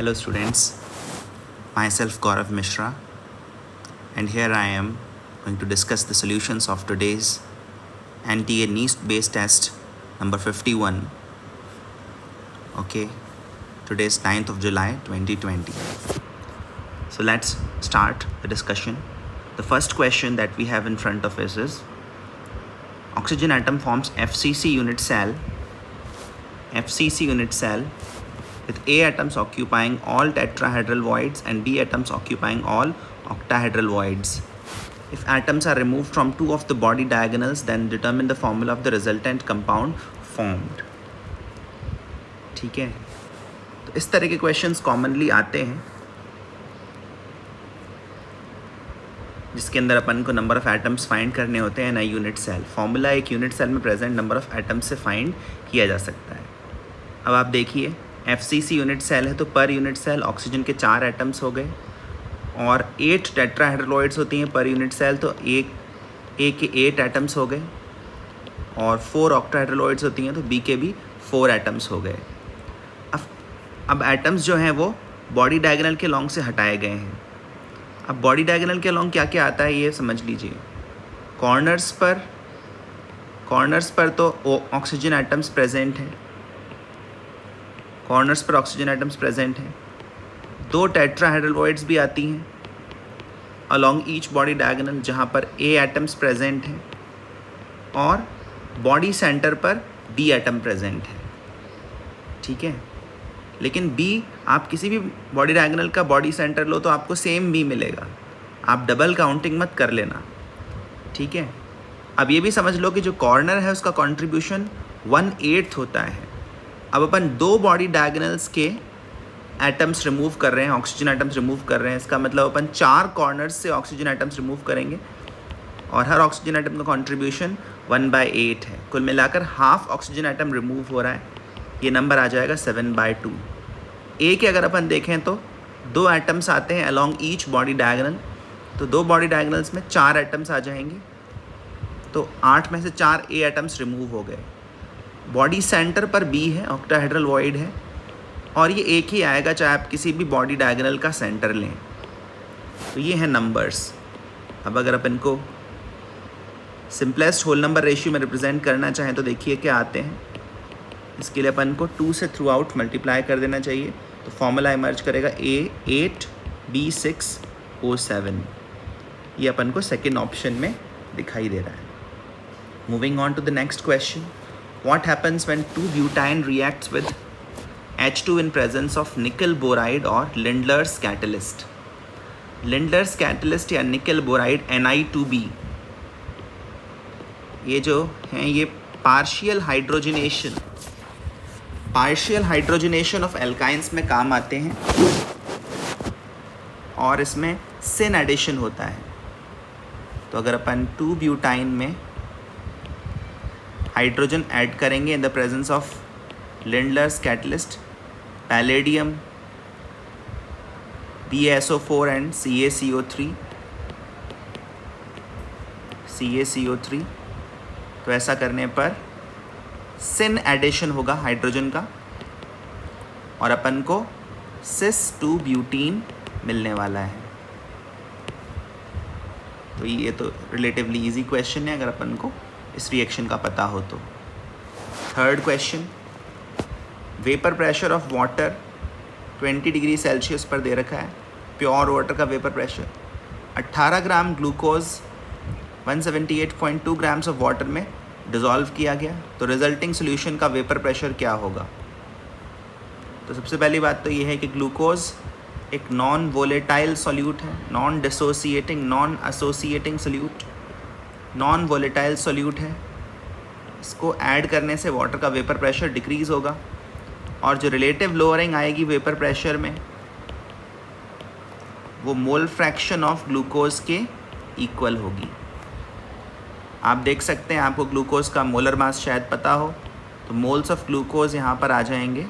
Hello students, myself Gaurav Mishra, and here I am going to discuss the solutions of today's NTA NEET based test number 51. Okay, today is 9th of July 2020. So let's start the discussion. The first question that we have in front of us is oxygen atom forms FCC unit cell with A atoms occupying all tetrahedral voids and B atoms occupying all octahedral voids. If atoms are removed from two of the body diagonals, then determine the formula of the resultant compound formed. ठीक है, तो इस तरह के questions commonly आते हैं जिसके अंदर अपन को नंबर ऑफ एटम्स फाइंड करने होते हैं ना यूनिट सेल. फॉर्मूला एक यूनिट सेल में प्रेजेंट नंबर ऑफ एटम्स से फाइंड किया जा सकता है. अब आप देखिए FCC यूनिट सेल है तो पर यूनिट सेल ऑक्सीजन के 4 एटम्स हो गए और 8 टेट्राहेड्रलॉइड्स होती हैं पर यूनिट सेल तो A के 8 एटम्स हो गए और 4 ऑक्टाहेड्रलॉइड्स होती हैं तो B के भी 4 एटम्स हो गए. अब एटम्स जो हैं वो बॉडी डायगोनल के लॉन्ग से हटाए गए हैं. अब बॉडी डायगोनल के लॉन्ग क्या क्या आता है ये समझ लीजिए. कॉर्नर्स पर तो ऑक्सीजन एटम्स प्रेजेंट हैं. कॉर्नर्स पर ऑक्सीजन एटम्स प्रेजेंट हैं. 2 टेट्राहेड्रलॉइड्स भी आती हैं अलॉन्ग ईच बॉडी डायगोनल जहाँ पर A एटम्स प्रेजेंट हैं और बॉडी सेंटर पर B एटम प्रेजेंट है. ठीक है, लेकिन B आप किसी भी बॉडी डायगोनल का बॉडी सेंटर लो तो आपको सेम B मिलेगा. आप डबल काउंटिंग मत कर लेना. ठीक है, अब ये भी समझ लो कि जो कॉर्नर है उसका कंट्रीब्यूशन 1/8 होता है. अब अपन 2 बॉडी डायगोनल्स के एटम्स रिमूव कर रहे हैं, ऑक्सीजन एटम्स रिमूव कर रहे हैं. इसका मतलब अपन 4 कॉर्नर्स से ऑक्सीजन एटम्स रिमूव करेंगे और हर ऑक्सीजन एटम का कंट्रीब्यूशन 1/8 है. कुल मिलाकर हाफ ऑक्सीजन एटम रिमूव हो रहा है. ये नंबर आ जाएगा 7/2. A के अगर अपन देखें तो 2 एटम्स आते हैं अलॉन्ग ईच बॉडी डायगोनल तो 2 बॉडी डायगोनल्स में 4 एटम्स आ जाएंगे तो 8 में से 4 A एटम्स रिमूव हो गए. बॉडी सेंटर पर B है, ऑक्टाहेड्रल वॉइड है और ये एक ही आएगा चाहे आप किसी भी बॉडी डायगोनल का सेंटर लें. तो ये हैं नंबर्स. अब अगर अपन को सिंपलेस्ट होल नंबर रेशियो में रिप्रेजेंट करना चाहें तो देखिए क्या आते हैं. इसके लिए अपन को 2 से थ्रू आउट मल्टीप्लाई कर देना चाहिए तो फॉर्मूला इमर्ज करेगा A8 B6 O7. ये अपन को सेकेंड ऑप्शन में दिखाई दे रहा है. Moving on to the next question. What happens when 2-butane reacts with H2 in presence of nickel boride or Lindlar's catalyst? Lindlar's catalyst या nickel boride Ni2B ये जो हैं ये पार्शियल हाइड्रोजनेशन ऑफ एल्काइंस में काम आते हैं और इसमें सिन एडिशन होता है. तो अगर अपन 2-ब्यूटाइन में हाइड्रोजन ऐड करेंगे in the presence of Lindlar's catalyst, palladium, BaSO4 and CaCO3, तो ऐसा करने पर सिन एडिशन होगा हाइड्रोजन का और अपन को cis2-ब्यूटीन मिलने वाला है. तो ये तो रिलेटिवली इजी क्वेश्चन है अगर अपन को इस रिएक्शन का पता हो तो. Third question. Vapour pressure of water 20 degree Celsius पर दे रखा है. प्योर वाटर का vapour pressure 18 gram glucose 178.2 grams of water में डिज़ोल्व किया गया तो रिजल्टिंग सोल्यूशन का वेपर प्रेशर क्या होगा. तो सबसे पहली बात तो ये है कि ग्लूकोज एक नॉन वोलेटाइल सॉल्यूट है, non dissociating non associating solute, non volatile solute है. इसको ऐड करने से वाटर का वेपर प्रेशर डिक्रीज़ होगा और जो रिलेटिव लोअरिंग आएगी वेपर प्रेशर में वो मोल फ्रैक्शन ऑफ ग्लूकोज के इक्वल होगी. आप देख सकते हैं, आपको ग्लूकोज का मोलर मास शायद पता हो तो मोल्स ऑफ ग्लूकोज यहाँ पर आ जाएंगे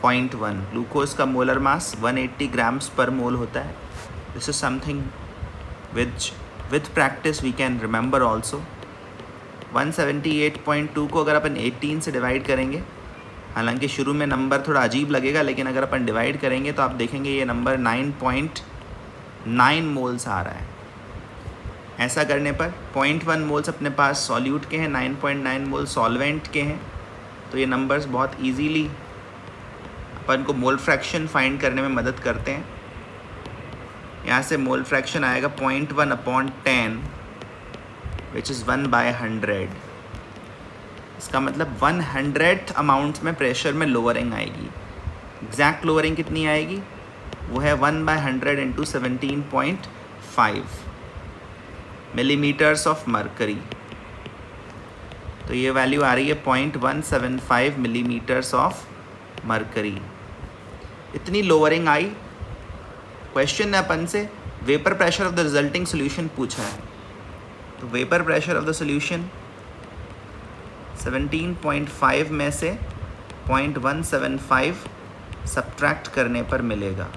0.1. ग्लूकोज का मोलर मास 180 ग्राम्स पर मोल होता है. This is something which with practice we can remember also. 178.2 को अगर अपन 18 से डिवाइड करेंगे हालांकि शुरू में नंबर थोड़ा अजीब लगेगा, लेकिन अगर अपन डिवाइड करेंगे तो आप देखेंगे ये नंबर 9.9 मोल्स आ रहा है। ऐसा करने पर 0.1 मोल्स अपने पास सॉल्यूट के हैं, 9.9 मोल सॉल्वेंट के हैं, तो ये नंबर्स बहुत इजीली अपन को मोल फ्रैक्शन फाइंड करने में मदद करते हैं। यहाँ से मोल फ्रैक्शन आएगा 0.1/10 विच इज़ 1/100। इसका मतलब 100th अमाउंट में प्रेशर में लोअरिंग आएगी। एग्जैक्ट लोअरिंग कितनी आएगी? वो है 1/100 इंटू 17.5 मिलीमीटर्स ऑफ मरकरी। तो ये वैल्यू आ रही है 0.175 मिलीमीटर्स ऑफ मरकरी। इतनी लोअरिंग आई। क्वेश्चन ने अपन से vapour pressure of the resulting solution पूछा है, तो vapour pressure of the solution 17.5 में से 0.175 सब्ट्रैक्ट करने पर मिलेगा,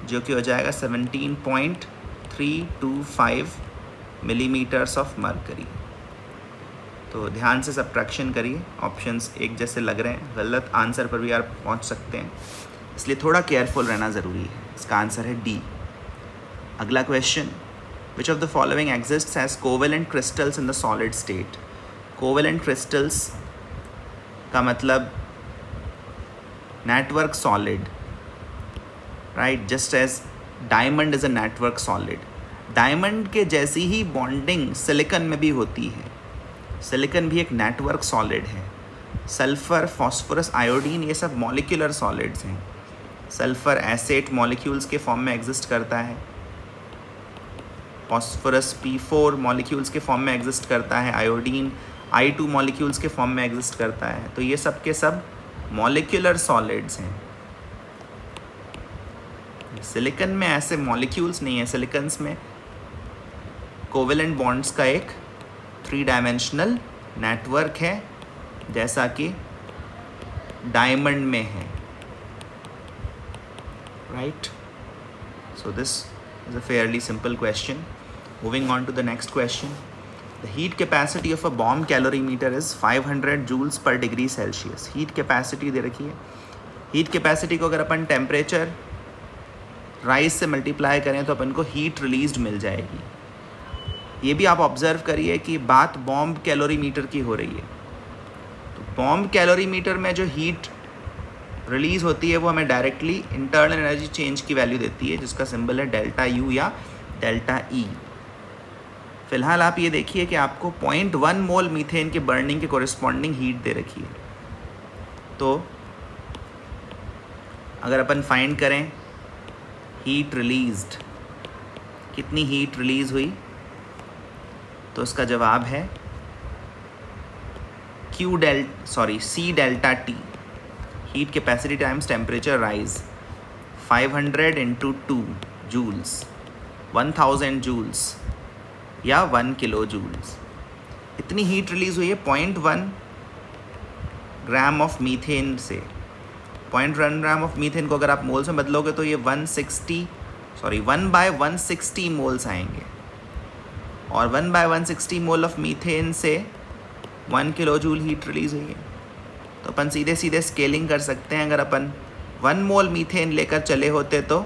जो कि हो जाएगा 17.325 मिलीमीटर्स ऑफ मरकरी। तो ध्यान से सब्ट्रैक्शन करिए, ऑप्शंस एक जैसे लग रहे हैं, गलत आंसर पर भी आप पहुंच सकते हैं, इसलिए थोड़ा केयरफुल रहना ज़रूरी है। इसका आंसर है डी। अगला question, which of the following exists as covalent crystals in the solid state. Covalent crystals का मतलब network solid, right, just as diamond is a network solid. Diamond के जैसी ही बॉन्डिंग सिलिकॉन में भी होती है। सिलिकॉन भी एक नेटवर्क सॉलिड है। सल्फ़र, फॉस्फोरस, आयोडीन, ये सब मॉलिक्यूलर सॉलिड्स हैं। सल्फ़र एसेट मॉलिक्यूल्स के फॉर्म में एग्जिस्ट करता है। फॉस्फोरस P4 मॉलिक्यूल्स के फॉर्म में एग्जिस्ट करता है। आयोडीन I2 मॉलिक्यूल्स के फॉर्म में एग्जिस्ट करता है। तो ये सब के सब मॉलिक्यूलर सॉलिड्स हैं। सिलिकॉन में ऐसे मॉलिक्यूल्स नहीं है। सिलिकॉन्स में कोवेलेंट बॉन्ड्स का एक 3 डायमेंशनल नेटवर्क है, जैसा कि डायमंड में है, right. So this is a fairly simple question. Moving on to the next question. The heat capacity of a bomb calorimeter is 500 joules per degree Celsius. Heat capacity दे रखी है। Heat capacity को अगर अपन temperature rise से multiply करें तो अपन को heat released मिल जाएगी। ये भी आप ऑब्जर्व करिए कि बात बॉम्ब कैलोरीमीटर की हो रही है। तो बॉम्ब कैलोरीमीटर में जो हीट रिलीज़ होती है वो हमें डायरेक्टली इंटरनल एनर्जी चेंज की वैल्यू देती है, जिसका सिंबल है डेल्टा यू या डेल्टा ई। फिलहाल आप ये देखिए कि आपको 0.1 मोल मीथेन के बर्निंग के कोरिस्पॉन्डिंग हीट दे रखी है। तो अगर अपन फाइंड करें हीट रिलीज्ड, कितनी हीट रिलीज़ हुई, तो उसका जवाब है C delta T, heat capacity times temperature rise, 500 into 2 joules, 1000 joules या 1 किलो जूल्स। इतनी हीट रिलीज़ हुई है 0.1 ग्राम ऑफ मीथेन से। 0.1 ग्राम ऑफ मीथेन को अगर आप मोल्स में बदलोगे तो ये 1/160 मोल्स आएंगे, और 1/160 मोल ऑफ मीथेन से 1 किलो जूल हीट रिलीज़ हुई है। तो अपन सीधे सीधे स्केलिंग कर सकते हैं। अगर अपन 1 मोल मीथेन लेकर चले होते तो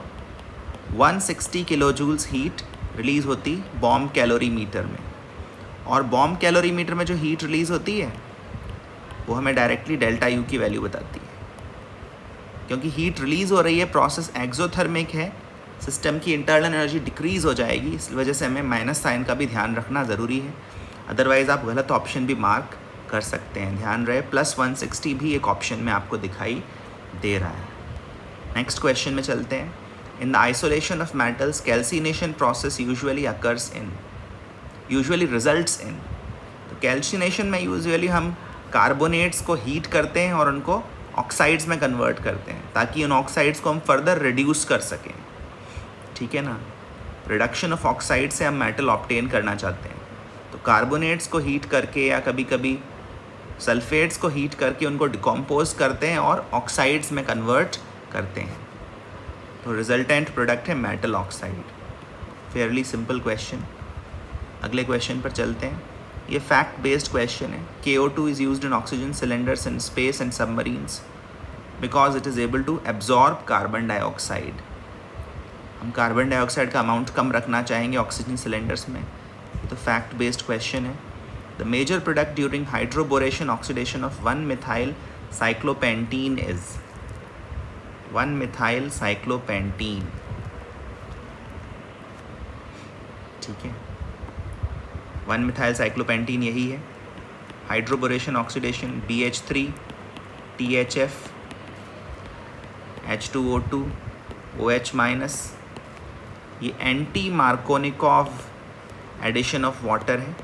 160 किलो जूल्स हीट रिलीज़ होती बॉम्ब कैलोरीमीटर में, और बॉम्ब कैलोरीमीटर में जो हीट रिलीज़ होती है वो हमें डायरेक्टली डेल्टा यू की वैल्यू बताती है। क्योंकि हीट रिलीज़ हो रही है, प्रोसेस एक्सोथर्मिक है, सिस्टम की इंटरनल एनर्जी डिक्रीज़ हो जाएगी, इस वजह से हमें माइनस साइन का भी ध्यान रखना ज़रूरी है। अदरवाइज़ आप गलत ऑप्शन भी मार्क कर सकते हैं। ध्यान रहे +160 भी एक ऑप्शन में आपको दिखाई दे रहा है। नेक्स्ट क्वेश्चन में चलते हैं। In the isolation of metals calcination process usually results in. तो कैल्सिनेशन में यूजुअली हम कार्बोनेट्स को हीट करते हैं और उनको ऑक्साइड्स में कन्वर्ट करते हैं, ताकि उन ऑक्साइड्स को हम फर्दर रिड्यूस कर सकें, ठीक है ना। रिडक्शन ऑफ ऑक्साइड से हम मेटल ऑब्टेन करना चाहते हैं, तो कार्बोनेट्स को हीट करके या कभी कभी सल्फेट्स को हीट करके उनको डिकम्पोज करते हैं और ऑक्साइड्स में कन्वर्ट करते हैं। तो रिजल्टेंट प्रोडक्ट है metal oxide. Fairlie simple question. अगले क्वेश्चन पर चलते हैं। ये फैक्ट बेस्ड क्वेश्चन है. KO2 is used in oxygen cylinders in space and submarines because it is able to absorb carbon dioxide. हम कार्बन डाइऑक्साइड का amount कम रखना चाहेंगे ऑक्सीजन सिलेंडर्स में. ये तो फैक्ट बेस्ड क्वेश्चन है. The major product during hydroboration oxidation of 1-methyl cyclopentene is 1-methyl cyclopentene. ठीक है, 1-methyl cyclopentene यही है. Hydroboration oxidation BH3 THF H2O2 OH-. ये anti Markovnikov addition of water है.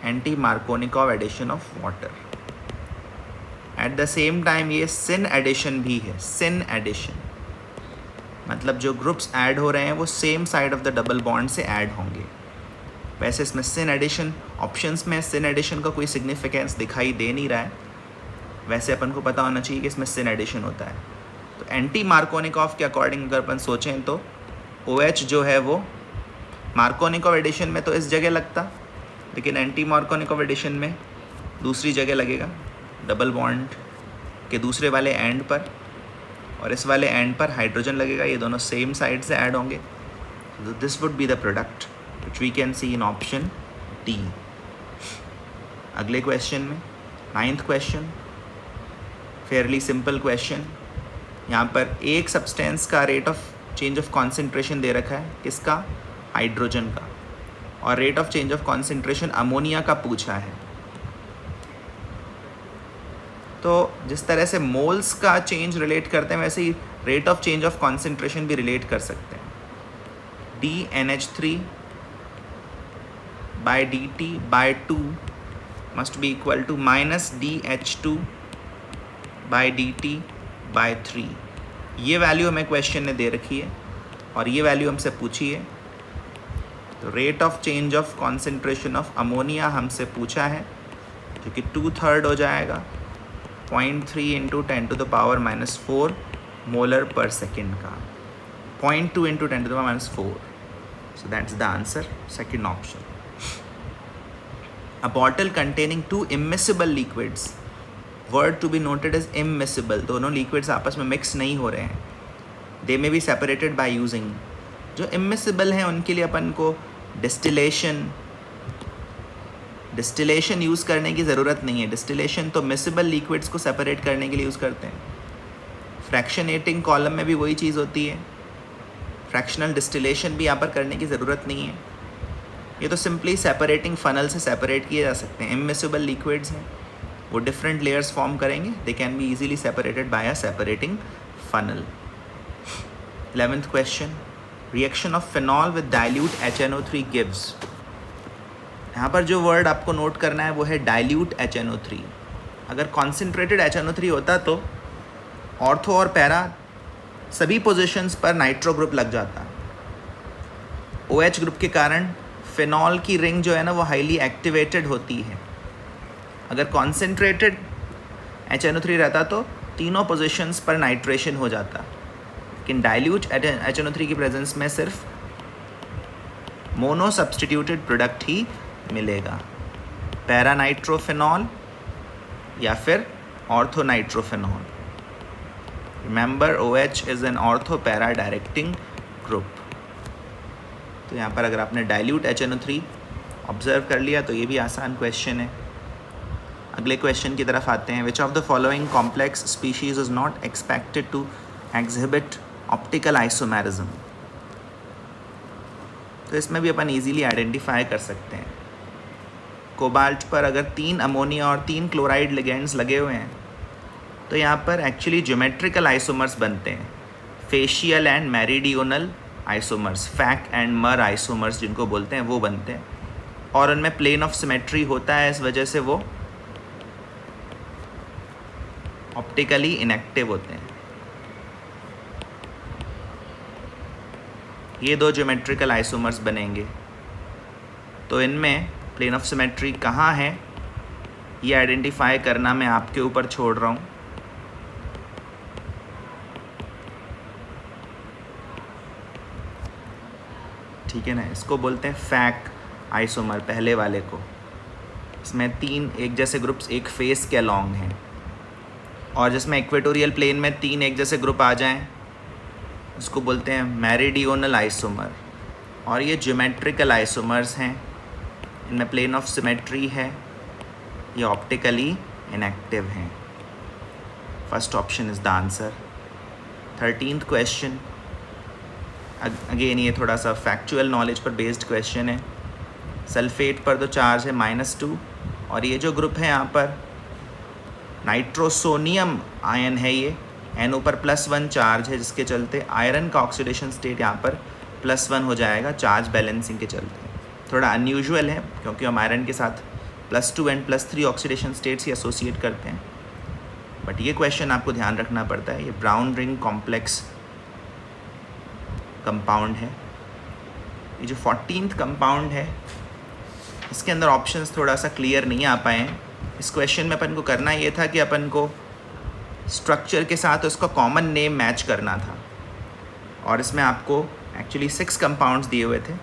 Anti Markovnikov addition of water. At the same time ये syn addition भी है. सिन addition मतलब जो ग्रुप्स ऐड हो रहे हैं वो same side of the double bond से ऐड होंगे. वैसे इसमें सिन एडिशन ऑप्शंस में सिन एडिशन का कोई सिग्निफिकेंस दिखाई दे नहीं रहा है. वैसे अपन को पता होना चाहिए कि इसमें सिन एडिशन होता है. तो एंटी मार्कोनिकॉव के अकॉर्डिंग अगर अपन सोचें तो OH जो है वो मार्कोनिकॉव एडिशन में तो इस जगह लगता, लेकिन एंटी मार्कोनिकॉव एडिशन में दूसरी जगह लगेगा, डबल बॉन्ड के दूसरे वाले एंड पर, और इस वाले एंड पर हाइड्रोजन लगेगा. ये दोनों सेम साइड से ऐड होंगे. This would be the product which we can see in option D. अगले क्वेश्चन में 9th question, Fairlie simple question. यहाँ पर एक सब्सटेंस का rate of change of concentration दे रखा है. किसका? हाइड्रोजन का. और rate of change of concentration ammonia का पूछा है. तो जिस तरह से मोल्स का चेंज रिलेट करते हैं वैसे ही rate of change of concentration भी रिलेट कर सकते हैं. DNH3 by dt by 2 must be equal to minus DH2 by dt by 3. ये वैल्यू हमें क्वेश्चन ने दे रखी है और ये वैल्यू हमसे पूछी है. तो rate of change of concentration of ammonia हमसे पूछा है, जो कि 2/3 हो जाएगा 0.3 इंटू 10⁻⁻4 मोलर पर सेकेंड का. 0.2 into 10⁻⁴. So that's the answer, second option. A bottle containing 2 immiscible liquids. Word to be noted is immiscible. दोनों liquids आपस में mix नहीं हो रहे हैं. They may be separated by using. जो immiscible हैं उनके लिए अपन को डिस्टिलेशन यूज़ करने की ज़रूरत नहीं है. डिस्टिलेशन तो मिसिबल लिक्विड्स को सेपरेट करने के लिए यूज़ करते हैं. फ्रैक्शनेटिंग कॉलम में भी वही चीज़ होती है. फ्रैक्शनल डिस्टिलेशन भी यहाँ पर करने की ज़रूरत नहीं है. ये तो सिंपली सेपरेटिंग फनल से सेपरेट किए जा सकते हैं. इमिसिबल लिक्विड्स हैं, वो डिफरेंट लेयर्स फॉर्म करेंगे. They can be easily separated by a separating funnel. 11th question, reaction of phenol with dilute HNO3 gives. यहाँ पर जो वर्ड आपको नोट करना है वो है डाइल्यूट HNO3. अगर कॉन्सेंट्रेटेड HNO3 होता तो ऑर्थो और पैरा सभी पोजीशंस पर नाइट्रो ग्रुप लग जाता. OH ग्रुप के कारण फिनॉल की रिंग जो है ना वो हाईली एक्टिवेटेड होती है. अगर कॉन्सेंट्रेटेड HNO3 रहता तो तीनों पोजीशंस पर नाइट्रेशन हो जाता. लेकिन डाइल्यूट HNO3 की प्रेजेंस में सिर्फ मोनो सब्सटीट्यूटेड प्रोडक्ट ही मिलेगा, पैरा नाइट्रोफिनॉल या फिर ortho nitrophenol. Remember OH is an ortho para directing group. तो यहाँ पर अगर आपने डाइल्यूट HNO3 ऑब्जर्व कर लिया तो ये भी आसान क्वेश्चन है. अगले क्वेश्चन की तरफ आते हैं. Which of the following complex species is not expected to exhibit optical isomerism. तो इसमें भी अपन इजीली आइडेंटिफाई कर सकते हैं. कोबाल्ट पर अगर 3 अमोनिया और 3 क्लोराइड लिगेंड्स लगे हुए हैं तो यहाँ पर एक्चुअली ज्योमेट्रिकल आइसोमर्स बनते हैं. Facial and meridional isomers, fake and मर आइसोमर्स जिनको बोलते हैं, वो बनते हैं. और उनमें प्लेन ऑफ सिमेट्री होता है, इस वजह से वो ऑप्टिकली इनएक्टिव होते हैं. ये 2 ज्योमेट्रिकल आइसोमर्स बनेंगे. तो इनमें प्लेन ऑफ सिमेट्री कहाँ है ये आइडेंटिफाई करना मैं आपके ऊपर छोड़ रहा हूँ. ठीक है ना, इसको बोलते हैं फैक आइसोमर पहले वाले को, इसमें 3 एक जैसे ग्रुप्स एक फेस के अलॉन्ग हैं, और जिसमें इक्वेटोरियल प्लेन में 3 एक जैसे ग्रुप आ जाएं उसको बोलते हैं मेरिडियोनल आइसोमर। और ये ज्योमेट्रिकल आइसोमर्स हैं, इनमें प्लेन ऑफ सिमेट्री है, ये ऑप्टिकली इनएक्टिव हैं। First option is the answer. 13th question, again ये थोड़ा सा फैक्चुअल नॉलेज पर बेस्ड क्वेश्चन है। सल्फेट पर तो चार्ज है -2, और ये जो ग्रुप है यहाँ पर नाइट्रोसोनियम आयन है, ये NO पर +1 चार्ज है, जिसके चलते आयरन का ऑक्सीडेशन स्टेट यहाँ पर +1 हो जाएगा चार्ज बैलेंसिंग के चलते। थोड़ा अनयूजुअल है क्योंकि हम आयरन के साथ +2 and +3 oxidation states he associate करते हैं, बट ये क्वेश्चन आपको ध्यान रखना पड़ता है। ये ब्राउन रिंग कॉम्प्लेक्स कंपाउंड है। ये जो 14th कंपाउंड है इसके अंदर ऑप्शंस थोड़ा सा क्लियर नहीं आ पाए हैं। इस क्वेश्चन में अपन को करना ये था कि अपन को स्ट्रक्चर के साथ उसका कॉमन नेम मैच करना था, और इसमें आपको एक्चुअली 6 कंपाउंड्स दिए हुए थे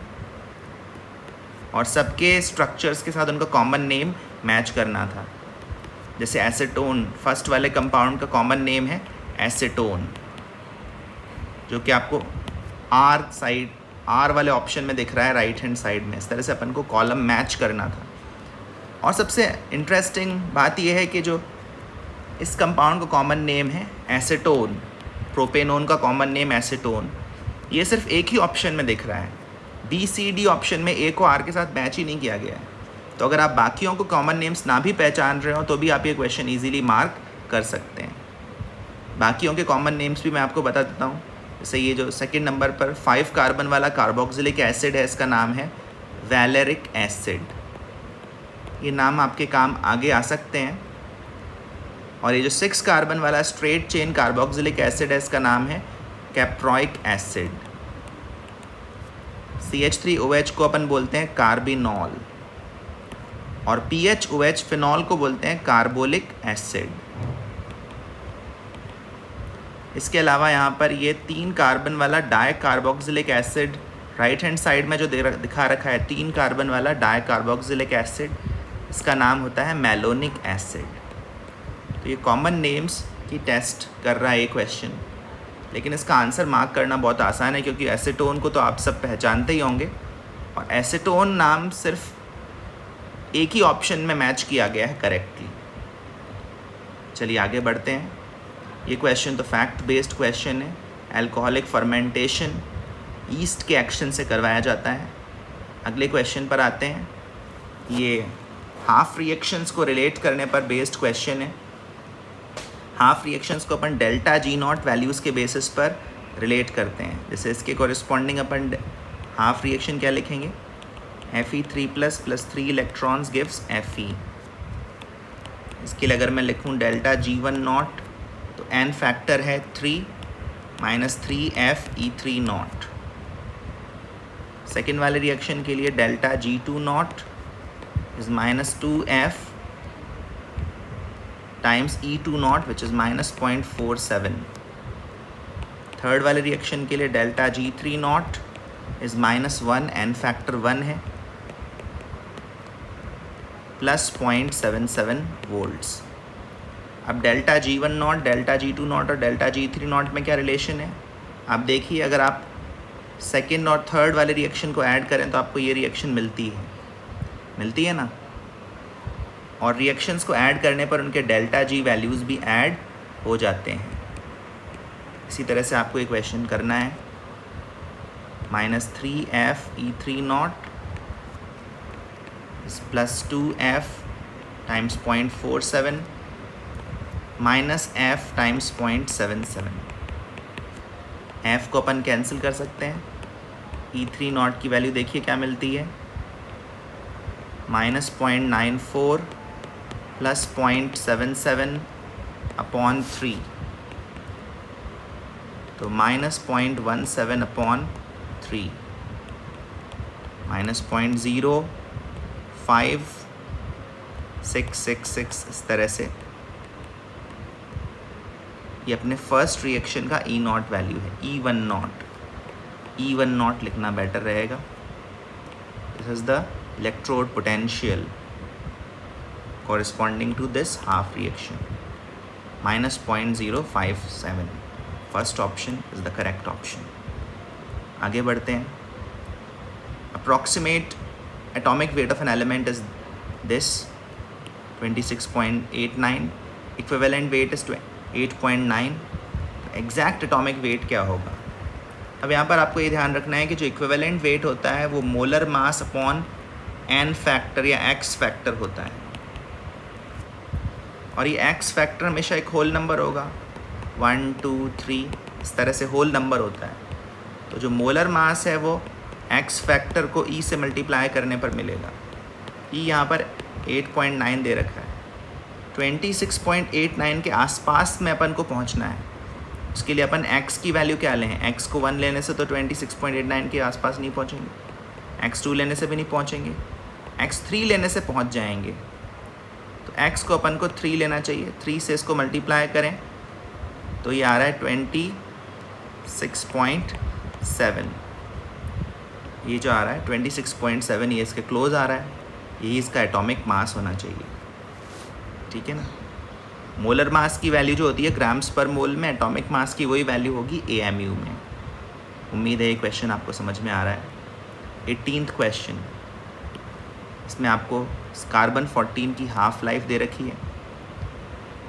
और सबके स्ट्रक्चर्स के साथ उनका कॉमन नेम मैच करना था। जैसे एसीटोन, फर्स्ट वाले कंपाउंड का कॉमन नेम है एसीटोन, जो कि आपको आर वाले ऑप्शन में दिख रहा है राइट हैंड साइड में। इस तरह से अपन को कॉलम मैच करना था। और सबसे इंटरेस्टिंग बात यह है कि जो इस कंपाउंड का कॉमन नेम है एसीटोन, प्रोपेनोन का कॉमन नेम एसीटोन, ये सिर्फ एक ही ऑप्शन में दिख रहा है। BCD ऑप्शन में ए को आर के साथ मैच ही नहीं किया गया है। तो अगर आप बाकियों को कॉमन नेम्स ना भी पहचान रहे हो तो भी आप ये क्वेश्चन ईजिली मार्क कर सकते हैं। बाकियों के कॉमन नेम्स भी मैं आपको बता देता हूँ। जैसे ये जो सेकंड नंबर पर 5 कार्बन वाला कार्बोक्सिलिक एसिड है, इसका नाम है वैलेरिक एसिड। ये नाम आपके काम आगे आ सकते हैं। और ये जो 6 कार्बन वाला स्ट्रेट चेन कार्बोक्सिलिक एसिड है, इसका नाम है कैप्रोइक एसिड। CH3OH को अपन बोलते हैं कार्बिनॉल, और PHOH फिनॉल को बोलते हैं कार्बोलिक एसिड। इसके अलावा यहाँ पर ये 3 कार्बन वाला di carboxylic acid, right hand side में जो दिखा रखा है 3 कार्बन वाला डाई कार्बोक्सिलिक एसिड, इसका नाम होता है मैलोनिक एसिड। तो ये कॉमन नेम्स की टेस्ट कर रहा है ये क्वेश्चन, लेकिन इसका आंसर मार्क करना बहुत आसान है क्योंकि एसीटोन को तो आप सब पहचानते ही होंगे, और एसीटोन नाम सिर्फ एक ही ऑप्शन में मैच किया गया है करेक्टली। चलिए आगे बढ़ते हैं। ये क्वेश्चन तो फैक्ट बेस्ड क्वेश्चन है। अल्कोहलिक फर्मेंटेशन ईस्ट के एक्शन से करवाया जाता है। अगले क्वेश्चन पर आते हैं। ये हाफ रिएक्शंस को रिलेट करने पर बेस्ड क्वेश्चन है। हाफ रिएक्शंस को अपन ΔG0 वैल्यूज़ के बेसिस पर रिलेट करते हैं। जैसे इसके कॉरिस्पॉन्डिंग अपन हाफ रिएक्शन क्या लिखेंगे, Fe3+ + 3 इलेक्ट्रॉन्स गिव्स Fe। इसके लिए अगर मैं लिखूँ ΔG10 तो n फैक्टर है 3 - 3Fe3 सेकेंड वाले रिएक्शन के लिए ΔG20 is -2F times E20 which is -0.47। Third वाले रिएक्शन के लिए ΔG30 is -1, n फैक्टर 1 है, +0.77 वोल्ट्स। अब ΔG10, ΔG20 और ΔG30 में क्या रिलेशन है आप देखिए। अगर आप सेकेंड और थर्ड वाले रिएक्शन को ऐड करें तो आपको ये रिएक्शन मिलती है ना। और रिएक्शंस को ऐड करने पर उनके ΔG वैल्यूज़ भी ऐड हो जाते हैं। इसी तरह से आपको एक क्वेश्चन करना है। -3Fe3 +2F times 0.47 -F times 0.77। F को अपन कैंसिल कर सकते हैं। E30 की वैल्यू देखिए क्या मिलती है, -0.94 + 0.77/3, तो -0.17/3 -0.05666 इस तरह से ये अपने फर्स्ट रिएक्शन का E0 वैल्यू है। E10 लिखना बेटर रहेगा। This is the electrode potential corresponding to this half reaction, minus 0.057. First option is the correct option. आगे बढ़ते हैं. Approximate atomic weight of an element is this 26.89. Equivalent weight is 8.9. Exact atomic weight क्या होगा? अब यहाँ पर आपको ये ध्यान रखना है कि जो इक्विवेलेंट वेट होता है वो molar mass upon n factor या एक्स फैक्टर होता है, और ये एक्स फैक्टर हमेशा एक होल नंबर होगा. 1 2 3 इस तरह से होल नंबर होता है. तो जो मोलर मास है वो एक्स फैक्टर को ई से मल्टीप्लाई करने पर मिलेगा. ई यहाँ पर 8.9 दे रखा है. 26.89 के आसपास में अपन को पहुँचना है. उसके लिए अपन x की वैल्यू क्या लें? x को 1 लेने से तो 26.89 के आसपास नहीं पहुँचेंगे, x2 लेने से भी नहीं पहुँचेंगे, x3 लेने से पहुँच जाएंगे. तो x को अपन को 3 लेना चाहिए. 3 से इसको मल्टीप्लाई करें तो ये आ रहा है 26.7. ये जो आ रहा है 26.7 ये इसके क्लोज आ रहा है. यही इसका एटॉमिक मास होना चाहिए. ठीक है ना. मोलर मास की वैल्यू जो होती है ग्राम्स पर मोल में, एटॉमिक मास की वही वैल्यू होगी AMU में. उम्मीद है ये क्वेश्चन आपको समझ में आ रहा है. 18th question. इसमें आपको कार्बन 14 की हाफ लाइफ दे रखी है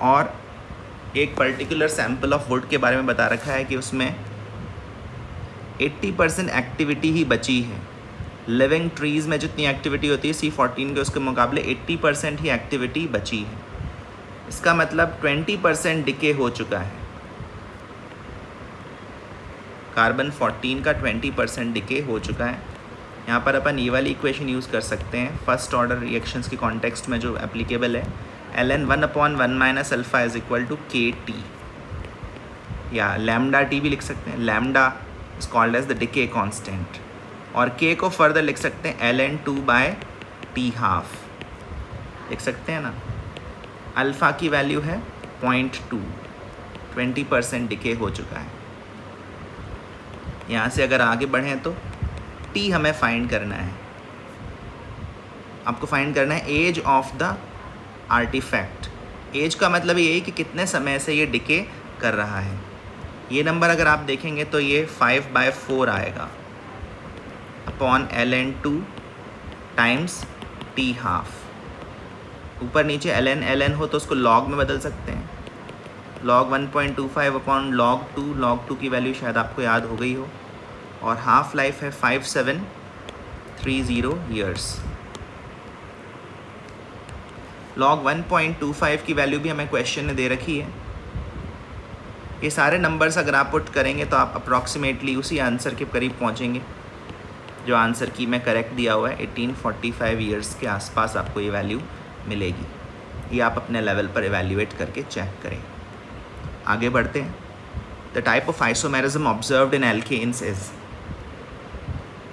और एक पर्टिकुलर सैंपल ऑफ वुड के बारे में बता रखा है कि उसमें 80% एक्टिविटी ही बची है. लिविंग ट्रीज़ में जितनी एक्टिविटी होती है C14 के उसके मुकाबले 80% ही एक्टिविटी बची है. इसका मतलब 20% डिके हो चुका है. कार्बन 14 का 20% डिके हो चुका है. यहाँ पर अपन ये वाली इक्वेशन यूज़ कर सकते हैं फर्स्ट ऑर्डर रिएक्शंस के कॉन्टेक्स्ट में जो एप्लीकेबल है. ln 1/1 minus alpha is equal to KT, या लैम्डा T भी लिख सकते हैं. Lambda is called as the decay constant, और K को फर्दर लिख सकते हैं ln 2/T½ लिख सकते हैं ना. अल्फ़ा की वैल्यू है 0.2. 20% डिके हो चुका है. यहाँ से अगर आगे बढ़ें तो T हमें फाइंड करना है. आपको फाइंड करना है age of the artefact. Age का मतलब यही कि कितने समय से ये डिके कर रहा है. ये नंबर अगर आप देखेंगे तो ये 5/4 आएगा अपॉन ln 2 टाइम्स T½ ऊपर नीचे ln हो तो उसको log में बदल सकते हैं. log 1.25 upon log 2. log 2 की वैल्यू शायद आपको याद हो गई हो, और हाफ लाइफ है 5730 ईयर्स. log 1.25 की वैल्यू भी हमें क्वेश्चन में दे रखी है. ये सारे नंबर्स अगर आप पुट करेंगे तो आप अप्रॉक्सीमेटली उसी आंसर के करीब पहुंचेंगे जो आंसर की में करेक्ट दिया हुआ है. 1845 ईयर्स के आसपास आपको ये वैल्यू मिलेगी. ये आप अपने लेवल पर एवेल्यूएट करके चेक करें. आगे बढ़ते हैं. The type of isomerism observed in alkenes is.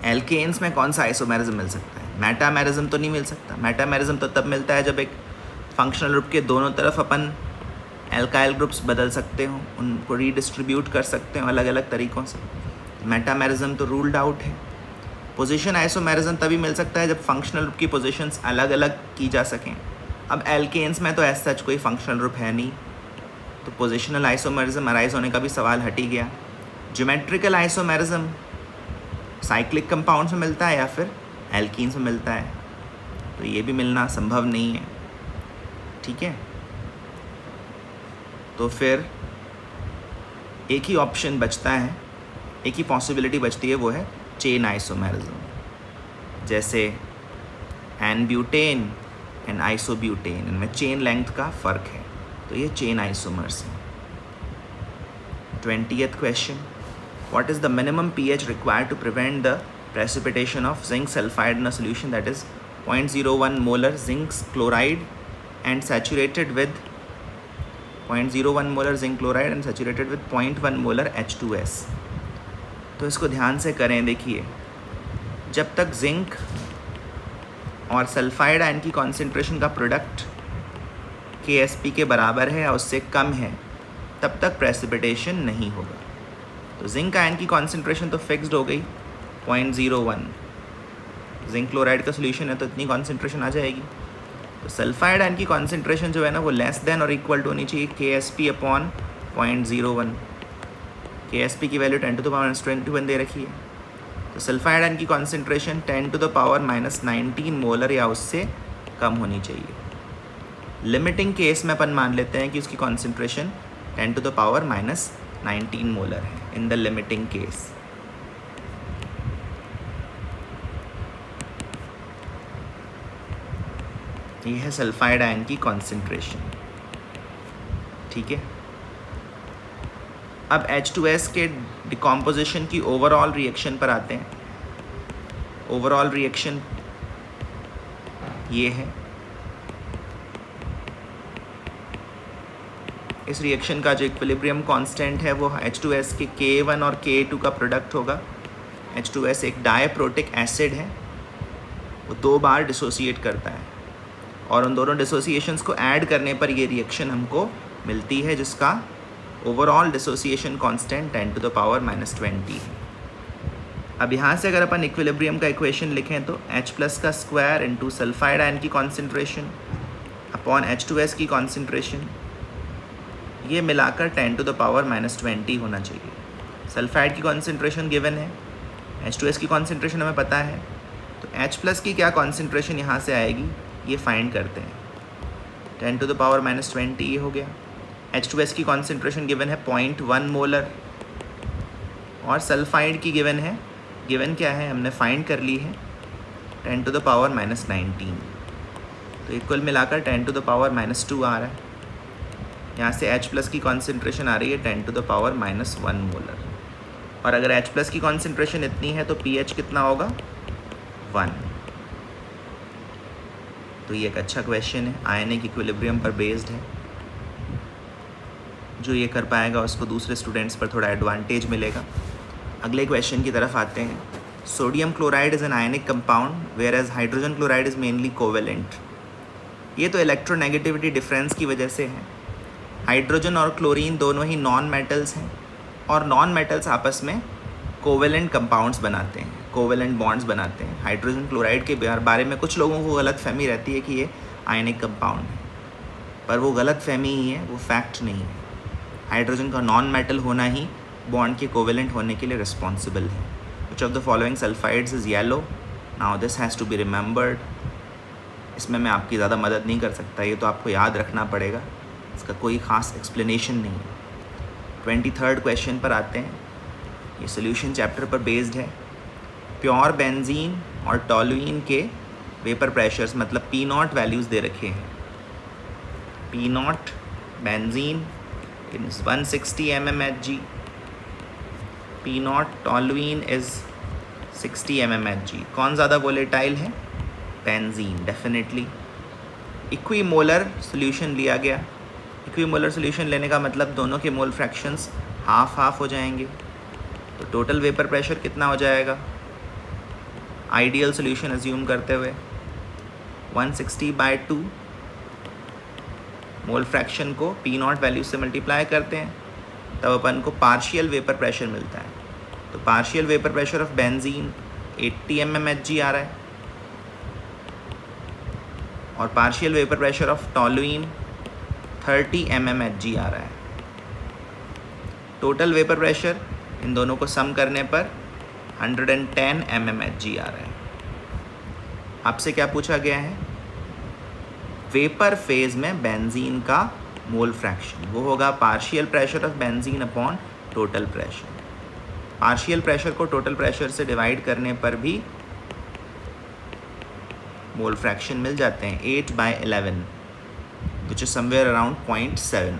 Alkenes में कौन सा आइसोमेरिज्म मिल सकता है? मेटामेरिज्म तो नहीं मिल सकता. मेटामेरिज्म तो तब मिलता है जब एक फंक्शनल ग्रुप के दोनों तरफ अपन एल्काइल ग्रुप्स बदल सकते हो, उनको रीडिस्ट्रीब्यूट कर सकते हो अलग अलग तरीक़ों से. मेटामेरिज्म तो रूल्ड आउट है. पोजीशन आइसोमेरिज्म तभी मिल सकता है जब फंक्शनल ग्रुप की पोजीशंस अलग अलग की जा सकें. अब एल्केन्स में तो ऐसा सच कोई फंक्शनल ग्रुप है नहीं, तो पोजीशनल आइसोमेरिज्म अराइज होने का भी सवाल हट ही गया. ज्योमेट्रिकल आइसोमेरिज्म साइक्लिक कंपाउंड्स में मिलता है या फिर एल्कीन्स में मिलता है, तो ये भी मिलना संभव नहीं है. ठीक है, तो फिर एक ही ऑप्शन बचता है, एक ही पॉसिबिलिटी बचती है, वो है चेन आइसोमेरिज्म. जैसे एन-ब्यूटेन एंड आइसोब्यूटेन, इनमें चेन लेंथ का फ़र्क है, तो ये चेन आइसोमर्स हैं. 20th question. What is the minimum pH required to prevent the precipitation of zinc sulfide in a solution that is 0.01 molar zinc chloride and saturated with 0.01 molar zinc chloride and saturated with 0.1 molar H2S. तो इसको ध्यान से करें. देखिए, जब तक zinc और sulphide ion की कॉन्सेंट्रेशन का प्रोडक्ट KSP के बराबर है या उससे कम है, तब तक प्रेसिपिटेशन नहीं होगा. तो जिंक आयन की कॉन्सेंट्रेशन तो फिक्स्ड हो गई 0.01. जिंक क्लोराइड का सोल्यूशन है तो इतनी कॉन्सेंट्रेशन आ जाएगी। तो सल्फाइड आयन की कॉन्सेंट्रेशन जो है ना वो लेस देन और इक्वल टू होनी चाहिए KSP/0.01। KSP की वैल्यू 10⁻⁻21 दे रखी है। तो सल्फाइड आयन की कॉन्सेंट्रेशन 10⁻⁻19 मोलर या उससे कम होनी चाहिए। लिमिटिंग केस में अपन मान लेते हैं कि उसकी कॉन्सेंट्रेशन 10⁻⁻19 मोलर है इन द लिमिटिंग केस। ये है सल्फाइड आयन की कॉन्सेंट्रेशन, ठीक है। अब H2S के डिकम्पोजिशन की ओवरऑल रिएक्शन पर आते हैं। ओवरऑल रिएक्शन ये है। इस रिएक्शन का जो इक्विलिब्रियम कांस्टेंट है वो H2S के K1 और K2 का प्रोडक्ट होगा। H2S एक डायप्रोटिक एसिड है, वो 2 बार डिसोसिएट करता है और उन दोनों डिसोसिएशंस को ऐड करने पर ये रिएक्शन हमको मिलती है, जिसका ओवरऑल डिसोसिएशन कांस्टेंट 10⁻⁻20 है। अब यहाँ से अगर अपन इक्विलिब्रियम का इक्वेशन लिखें तो H+ का स्क्वायर इंटू सल्फाइड आयन की कॉन्सेंट्रेशन अपॉन H2S की कॉन्सेंट्रेशन, ये मिलाकर 10⁻⁻20 होना चाहिए। सल्फाइड की कॉन्सेंट्रेशन गिवन है, H2S की कॉन्सेंट्रेशन हमें पता है, तो H+ की क्या कॉन्सेंट्रेशन यहाँ से आएगी ये फाइंड करते हैं। 10⁻⁻20 ये हो गया। H2S की कॉन्सेंट्रेशन गिवन है 0.1 मोलर और सल्फाइड की गिवन है, गिवन क्या है हमने फाइंड कर ली है 10⁻⁻19। तो इक्वल मिलाकर 10⁻⁻2 आ रहा है। यहाँ से H+ की कॉन्सेंट्रेशन आ रही है 10⁻⁻1 मोलर और अगर H+ की कॉन्सेंट्रेशन इतनी है तो pH कितना होगा 1। तो ये एक अच्छा क्वेश्चन है, आयनिक इक्विलिब्रियम पर बेस्ड है। जो ये कर पाएगा उसको दूसरे स्टूडेंट्स पर थोड़ा एडवांटेज मिलेगा। अगले क्वेश्चन की तरफ आते हैं। Sodium chloride is an ionic compound whereas hydrogen chloride is mainly covalent. ये तो इलेक्ट्रोनेगेटिविटी डिफरेंस की वजह से है। हाइड्रोजन और क्लोरीन दोनों ही नॉन मेटल्स हैं और नॉन मेटल्स आपस में कोवेलेंट कंपाउंड्स बनाते हैं, कोवेलेंट बॉन्ड्स बनाते हैं। हाइड्रोजन क्लोराइड के बारे में कुछ लोगों को गलत फहमी रहती है कि ये आयनिक कंपाउंड है, पर वो गलत फहमी ही है, वो फैक्ट नहीं है। हाइड्रोजन का नॉन मेटल होना ही बॉन्ड के कोवेलेंट होने के लिए रिस्पॉन्सिबल है। Which of the following sulphides is yellow? Now this has to be remembered. इसमें मैं आपकी ज़्यादा मदद नहीं कर सकता, ये तो आपको याद रखना पड़ेगा, इसका कोई ख़ास एक्सप्लेनेशन नहीं है। 23rd क्वेश्चन पर आते हैं। ये सोल्यूशन चैप्टर पर बेस्ड है। प्योर बेंजीन और टॉलुइन के वेपर प्रेशर्स मतलब P0 वैल्यूज़ दे रखे हैं। P0 benzene is 160 mmHg, P0 toluene is 60 mmHg। कौन ज़्यादा वोलेटाइल है? Benzene definitely. इक्विमोलर सोल्यूशन लिया गया। इक्विमोलर सोल्यूशन लेने का मतलब दोनों के मोल फ्रैक्शंस हाफ हाफ हो जाएंगे, तो टोटल वेपर प्रेशर कितना हो जाएगा? आइडियल सोल्यूशन अज्यूम करते हुए 160/2 मोल फ्रैक्शन को P0 वैल्यू से मल्टीप्लाई करते हैं, तब अपन को पार्शियल वेपर प्रेशर मिलता है। तो partial vapour pressure of benzene 80 mmHg आ रहा है और partial vapour pressure of toluene 30 mmHg आ रहा है। टोटल वेपर प्रेशर इन दोनों को सम करने पर 110 mmHg आ रहा है। आपसे क्या पूछा गया है? वेपर फेज में बेंजीन का मोल फ्रैक्शन, वो होगा partial pressure of benzene upon total pressure. Partial pressure को टोटल प्रेशर से डिवाइड करने पर भी मोल फ्रैक्शन मिल जाते हैं 8/11 विच इज समवेयर अराउंड 0.7।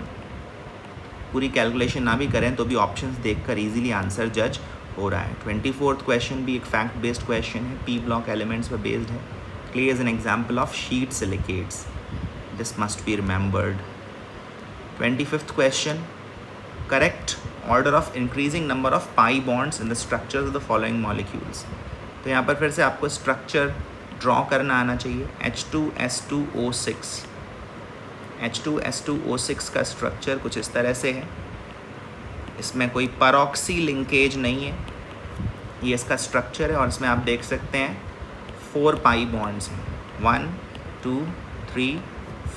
पूरी कैलकुलेशन ना भी करें तो भी ऑप्शंस देखकर इजीली आंसर जज हो रहा है। 24th क्वेश्चन भी एक फैक्ट बेस्ड क्वेश्चन है, P ब्लॉक एलिमेंट्स पर बेस्ड है। Clay is an example of sheet silicates, this must be remembered. 25th question, correct order of increasing number of pi bonds in the structures of the following molecules. तो यहाँ पर फिर से आपको structure draw करना आना चाहिए। H2S2O6, H2S2O6 का स्ट्रक्चर कुछ इस तरह से है। इसमें कोई परऑक्सी लिंकेज नहीं है, ये इसका स्ट्रक्चर है और इसमें आप देख सकते हैं 4 पाई बॉन्ड्स हैं, 1 2 3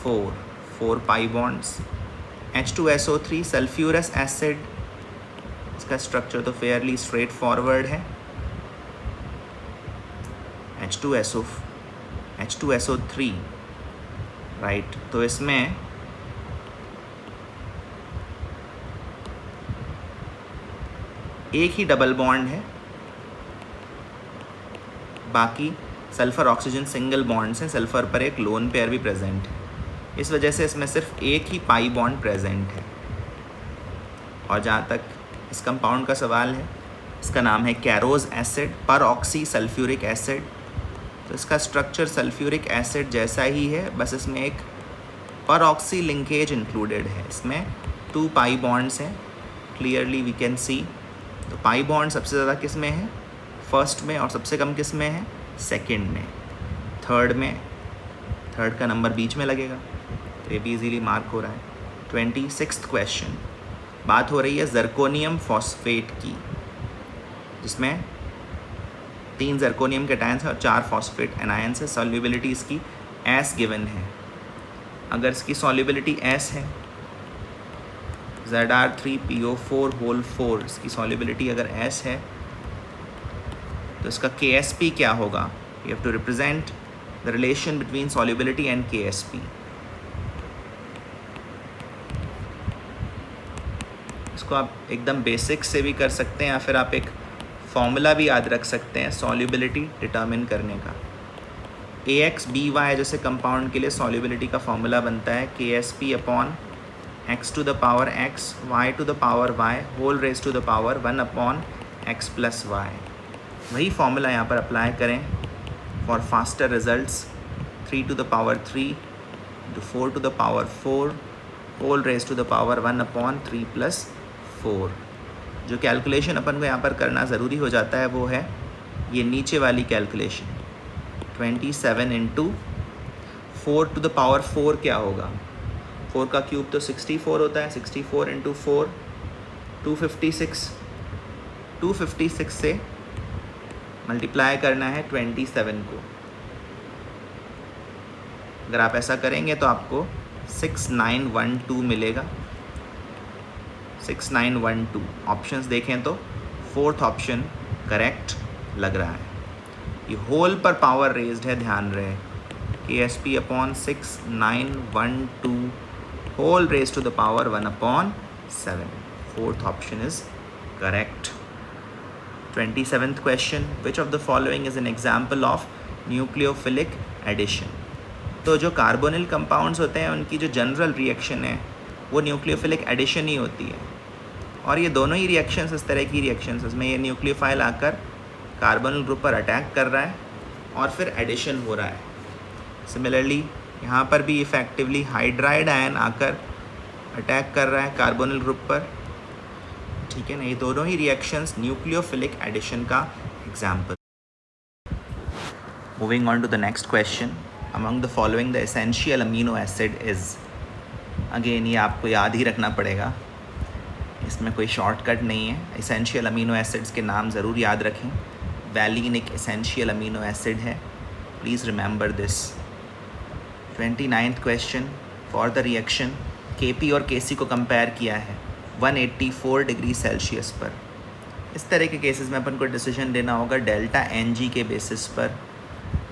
4 pi bonds. H2SO3 sulphurous acid, इसका स्ट्रक्चर तो फेयरली स्ट्रेट फॉरवर्ड है। H2SO3 राइट, तो इसमें एक ही डबल बॉन्ड है, बाकी सल्फ़र ऑक्सीजन सिंगल बॉन्ड्स हैं, सल्फ़र पर एक लोन पेयर भी प्रेजेंट है, इस वजह से इसमें सिर्फ एक ही पाई बॉन्ड प्रेजेंट है। और जहाँ तक इस कंपाउंड का सवाल है, इसका नाम है कैरोज एसिड, पर ऑक्सी सल्फ्यूरिक एसिड। तो इसका स्ट्रक्चर सल्फ्यूरिक एसिड जैसा ही है, बस इसमें एक पर ऑक्सी लिंकेज इंक्लूडेड है। इसमें 2 पाई बॉन्ड्स हैं, क्लियरली वी कैन सी। तो पाई बॉन्ड सबसे ज़्यादा किस में है? फर्स्ट में, और सबसे कम किस में है? सेकंड में। थर्ड में, थर्ड का नंबर बीच में लगेगा, तो ये भी इजीली मार्क हो रहा है। 26वां क्वेश्चन, बात हो रही है जर्कोनियम फॉस्फेट की, जिसमें 3 जर्कोनियम कैटायंस है और 4 फॉस्फेट एनायंस है। सॉल्युबिलिटी इसकी एस गिवन है। अगर इसकी सॉल्युबिलिटी एस है, Zr3PO4 होल 4, इसकी सॉल्युबिलिटी अगर एस है, तो इसका KSP क्या होगा? You have to represent the relation between solubility and KSP। इसको आप एकदम बेसिक से भी कर सकते हैं, या फिर आप एक फॉर्मूला भी याद रख सकते हैं सॉल्युबिलिटी डिटर्मिन करने का। AX/BY जैसे कंपाउंड के लिए सॉल्युबिलिटी का फॉर्मूला बनता है KSP upon x to the power x, y to the power y, whole raise to the power 1 upon x plus y। वही फॉर्मूला यहाँ पर अप्लाई करें for faster results. 3 to the power 3 to 4 to the power 4, whole raise to the power 1 upon 3 plus 4। जो calculation अपन को यहाँ पर करना ज़रूरी हो जाता है वो है ये नीचे वाली calculation. 27 into 4 to the power 4 क्या होगा? 4 का क्यूब तो 64 होता है, 64 इंटू 4 256, 256 से मल्टीप्लाई करना है 27 को। अगर आप ऐसा करेंगे तो आपको 6912 मिलेगा। 6912 ऑप्शंस देखें तो 4th ऑप्शन करेक्ट लग रहा है। ये होल पर पावर रेज्ड है, ध्यान रहे। KSP upon 6912 whole raise to the power 1 upon 7। 4th option is correct. 27th question, which of the following is an example of nucleophilic addition. तो जो कार्बोनिल कंपाउंड्स होते हैं उनकी जो जनरल रिएक्शन है वो न्यूक्लियोफिलिक एडिशन ही होती है। और ये दोनों ही रिएक्शंस इस तरह की रिएक्शंस, इसमें ये न्यूक्लियोफाइल आकर कार्बोनिल ग्रुप पर अटैक कर रहा है और फिर एडिशन हो रहा है। सिमिलरली यहाँ पर भी इफेक्टिवली हाइड्राइड आयन आकर अटैक कर रहा है कार्बोनिल ग्रुप पर, ठीक है ना। ये दोनों ही रिएक्शंस न्यूक्लियोफिलिक एडिशन का example. Moving on to the next question, among the following the essential amino acid is. Again ये आपको याद ही रखना पड़ेगा, इसमें कोई शॉर्टकट नहीं है। एसेंशियल अमीनो एसिड्स के नाम ज़रूर याद रखें। वैलीन एक एसेंशियल अमीनो एसिड है, please remember this. 29th question, for the reaction KP और KC को कंपेयर किया है 184 डिग्री सेल्सियस पर। इस तरह के केसेस में अपन को डिसीजन लेना होगा डेल्टा NG के बेसिस पर।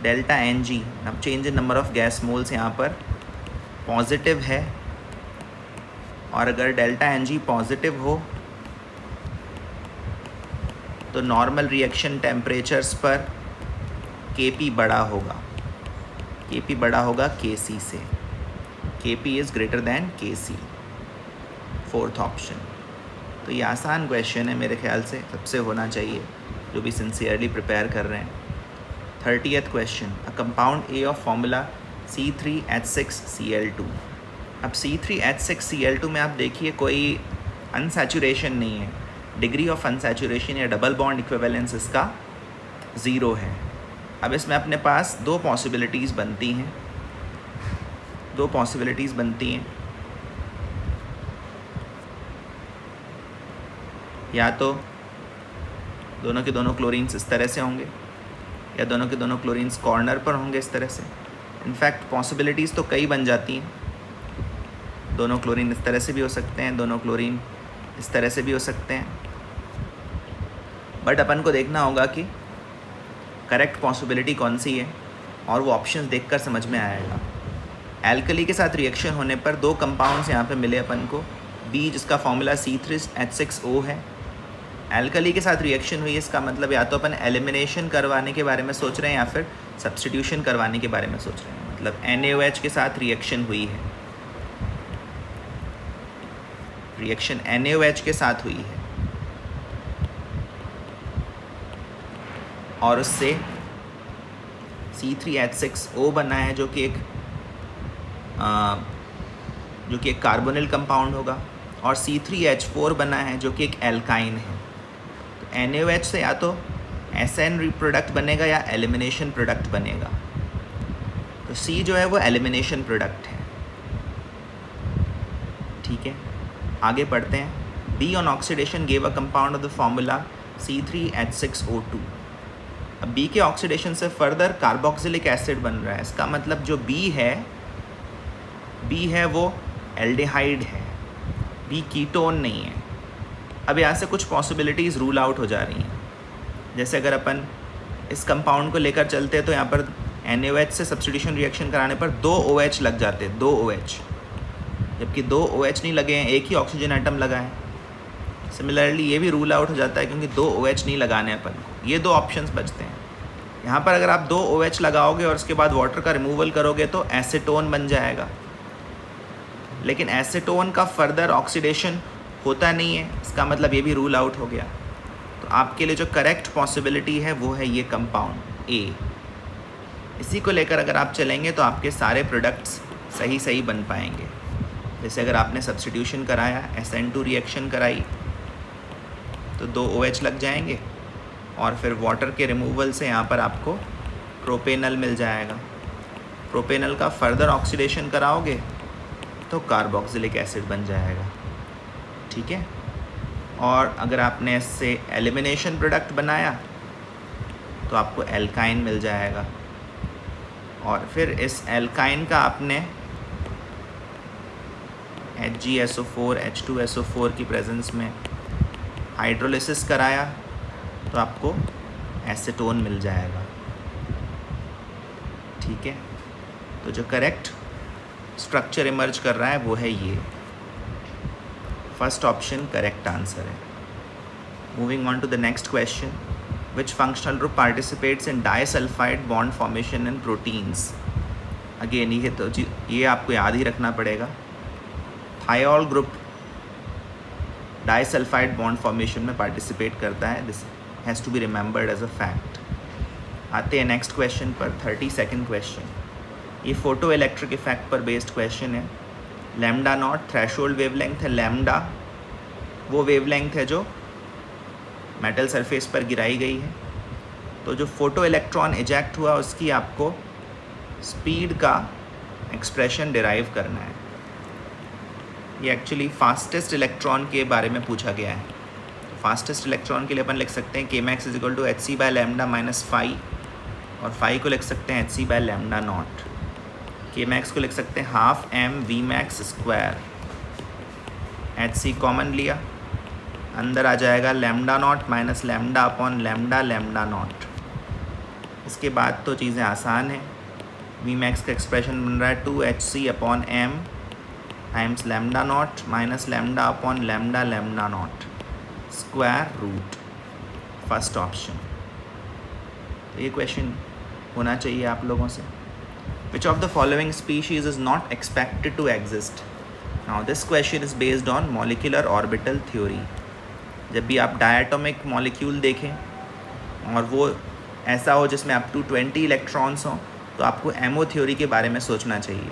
डेल्टा NG, अब change in number of gas moles यहाँ पर पॉजिटिव है, और अगर डेल्टा NG पॉजिटिव हो तो नॉर्मल रिएक्शन टेम्परेचर्स पर KP बड़ा होगा। KP बड़ा होगा KC से। KP is greater than KC। 4th option. तो ये आसान क्वेश्चन है, मेरे ख्याल से सबसे होना चाहिए जो भी सिंसियरली प्रिपेयर कर रहे हैं। 30th question, a compound A of formula C3H6Cl2। अब C3H6Cl2 में आप देखिए कोई अनसैचुरेशन नहीं है, डिग्री ऑफ अनसैचुरेशन या डबल बॉन्ड इक्विवेलेंस इसका 0 है। अब इसमें अपने पास दो पॉसिबिलिटीज़ बनती हैं, या तो दोनों के दोनों क्लोरीन्स इस तरह से होंगे, या दोनों के दोनों क्लोरीन्स कॉर्नर पर होंगे इस तरह से। इनफैक्ट पॉसिबिलिटीज़ तो कई बन जाती हैं, दोनों क्लोरीन इस तरह से भी हो सकते हैं, दोनों क्लोरीन इस तरह से भी हो सकते हैं, बट अपन को देखना होगा कि करेक्ट पॉसिबिलिटी कौन सी है और वो ऑप्शन देखकर समझ में आएगा। एल्कली के साथ रिएक्शन होने पर दो कंपाउंड्स यहाँ पे मिले अपन को, बी जिसका फॉर्मूला C3H6O है। एल्कली के साथ रिएक्शन हुई, इसका मतलब या तो अपन एलिमिनेशन करवाने के बारे में सोच रहे हैं या फिर सब्स्टिट्यूशन करवाने के बारे में सोच रहे हैं। मतलब NaOH के साथ रिएक्शन हुई है, रिएक्शन NaOH के साथ हुई है और उससे C3H6O बना है जो कि एक कार्बोनिल कंपाउंड होगा, और C3H4 बना है जो कि एक एल्काइन है। तो NaOH से या तो SN प्रोडक्ट बनेगा या एलिमिनेशन प्रोडक्ट बनेगा। तो C जो है वो एलिमिनेशन प्रोडक्ट है। ठीक है, आगे पढ़ते हैं। B on oxidation gave a compound of the formula C3H6O2। अब B के ऑक्सीडेशन से फर्दर कार्बोक्सिलिक एसिड बन रहा है। इसका मतलब जो B है वो एल्डिहाइड है, B कीटोन नहीं है। अब यहाँ से कुछ पॉसिबिलिटीज़ रूल आउट हो जा रही हैं। जैसे अगर अपन इस कंपाउंड को लेकर चलते हैं तो यहाँ पर NaOH से सब्स्टिट्यूशन रिएक्शन कराने पर 2 OH लग जाते हैं, 2 OH, जबकि 2 OH नहीं लगे हैं, एक ही ऑक्सीजन एटम लगा है। सिमिलरली ये भी रूल आउट हो जाता है क्योंकि 2 OH नहीं लगाने अपन को। ये दो ऑप्शंस बचते हैं। यहाँ पर अगर आप 2 OH लगाओगे और उसके बाद वाटर का रिमूवल करोगे तो एसीटोन बन जाएगा, लेकिन एसीटोन का फर्दर ऑक्सीडेशन होता नहीं है। इसका मतलब ये भी रूल आउट हो गया। तो आपके लिए जो करेक्ट पॉसिबिलिटी है वो है ये कंपाउंड A। इसी को लेकर अगर आप चलेंगे तो आपके सारे प्रोडक्ट्स सही बन पाएंगे। जैसे अगर आपने सब्स्टिट्यूशन कराया, SN2 रिएक्शन कराई तो 2 OH लग जाएंगे और फिर वाटर के रिमूवल से यहाँ पर आपको प्रोपेनल मिल जाएगा। प्रोपेनल का फर्दर ऑक्सीडेशन कराओगे तो कार्बोक्सिलिक एसिड बन जाएगा। ठीक है, और अगर आपने इससे एलिमिनेशन प्रोडक्ट बनाया तो आपको एल्काइन मिल जाएगा, और फिर इस एल्काइन का आपने HgSO4 H2SO4 की प्रेजेंस में हाइड्रोलिसिस कराया तो आपको एसीटोन मिल जाएगा। ठीक है, तो जो करेक्ट स्ट्रक्चर इमर्ज कर रहा है वो है ये, फर्स्ट ऑप्शन करेक्ट आंसर है। Moving on to the next question, which functional group participates in disulphide bond formation in proteins. Again ये आपको याद ही रखना पड़ेगा। Thiol group disulphide bond formation में पार्टिसिपेट करता है। This has to be remembered as a fact. आते हैं नेक्स्ट क्वेश्चन पर, 32nd क्वेश्चन। ये फोटो इलेक्ट्रिक इफेक्ट पर बेस्ड क्वेश्चन है। लैम्डा नॉट थ्रेशोल्ड वेवलेंथ है। लैम्डा वो वेवलेंथ है जो मेटल सरफेस पर गिराई गई है। तो जो फोटो इलेक्ट्रॉन इजेक्ट हुआ उसकी आपको स्पीड का एक्सप्रेशन डिराइव करना है। ये एक्चुअली फास्टेस्ट इलेक्ट्रॉन के बारे में पूछा गया है। तो फास्टेस्ट इलेक्ट्रॉन के लिए अपन लिख सकते हैं Kmax = hc/λ - phi, और phi को लिख सकते हैं hc/λ0। Kmax को लिख सकते हैं 12 mVmax²। hc कॉमन लिया, अंदर आ जाएगा λ0 - λ/λ0। इसके बाद तो चीज़ें आसान हैं। Vmax का एक्सप्रेशन बन रहा है 2hc/m times λ0 - λ/λ0 square root, first option. तो ये क्वेश्चन होना चाहिए आप लोगों से। Which of the following species is not expected to exist? Now this question is based on molecular orbital theory. जब भी आप डायटोमिक मॉलिक्यूल देखें और वो ऐसा हो जिसमें अप टू 20 इलेक्ट्रॉन्स हों तो आपको एमओ थ्योरी के बारे में सोचना चाहिए,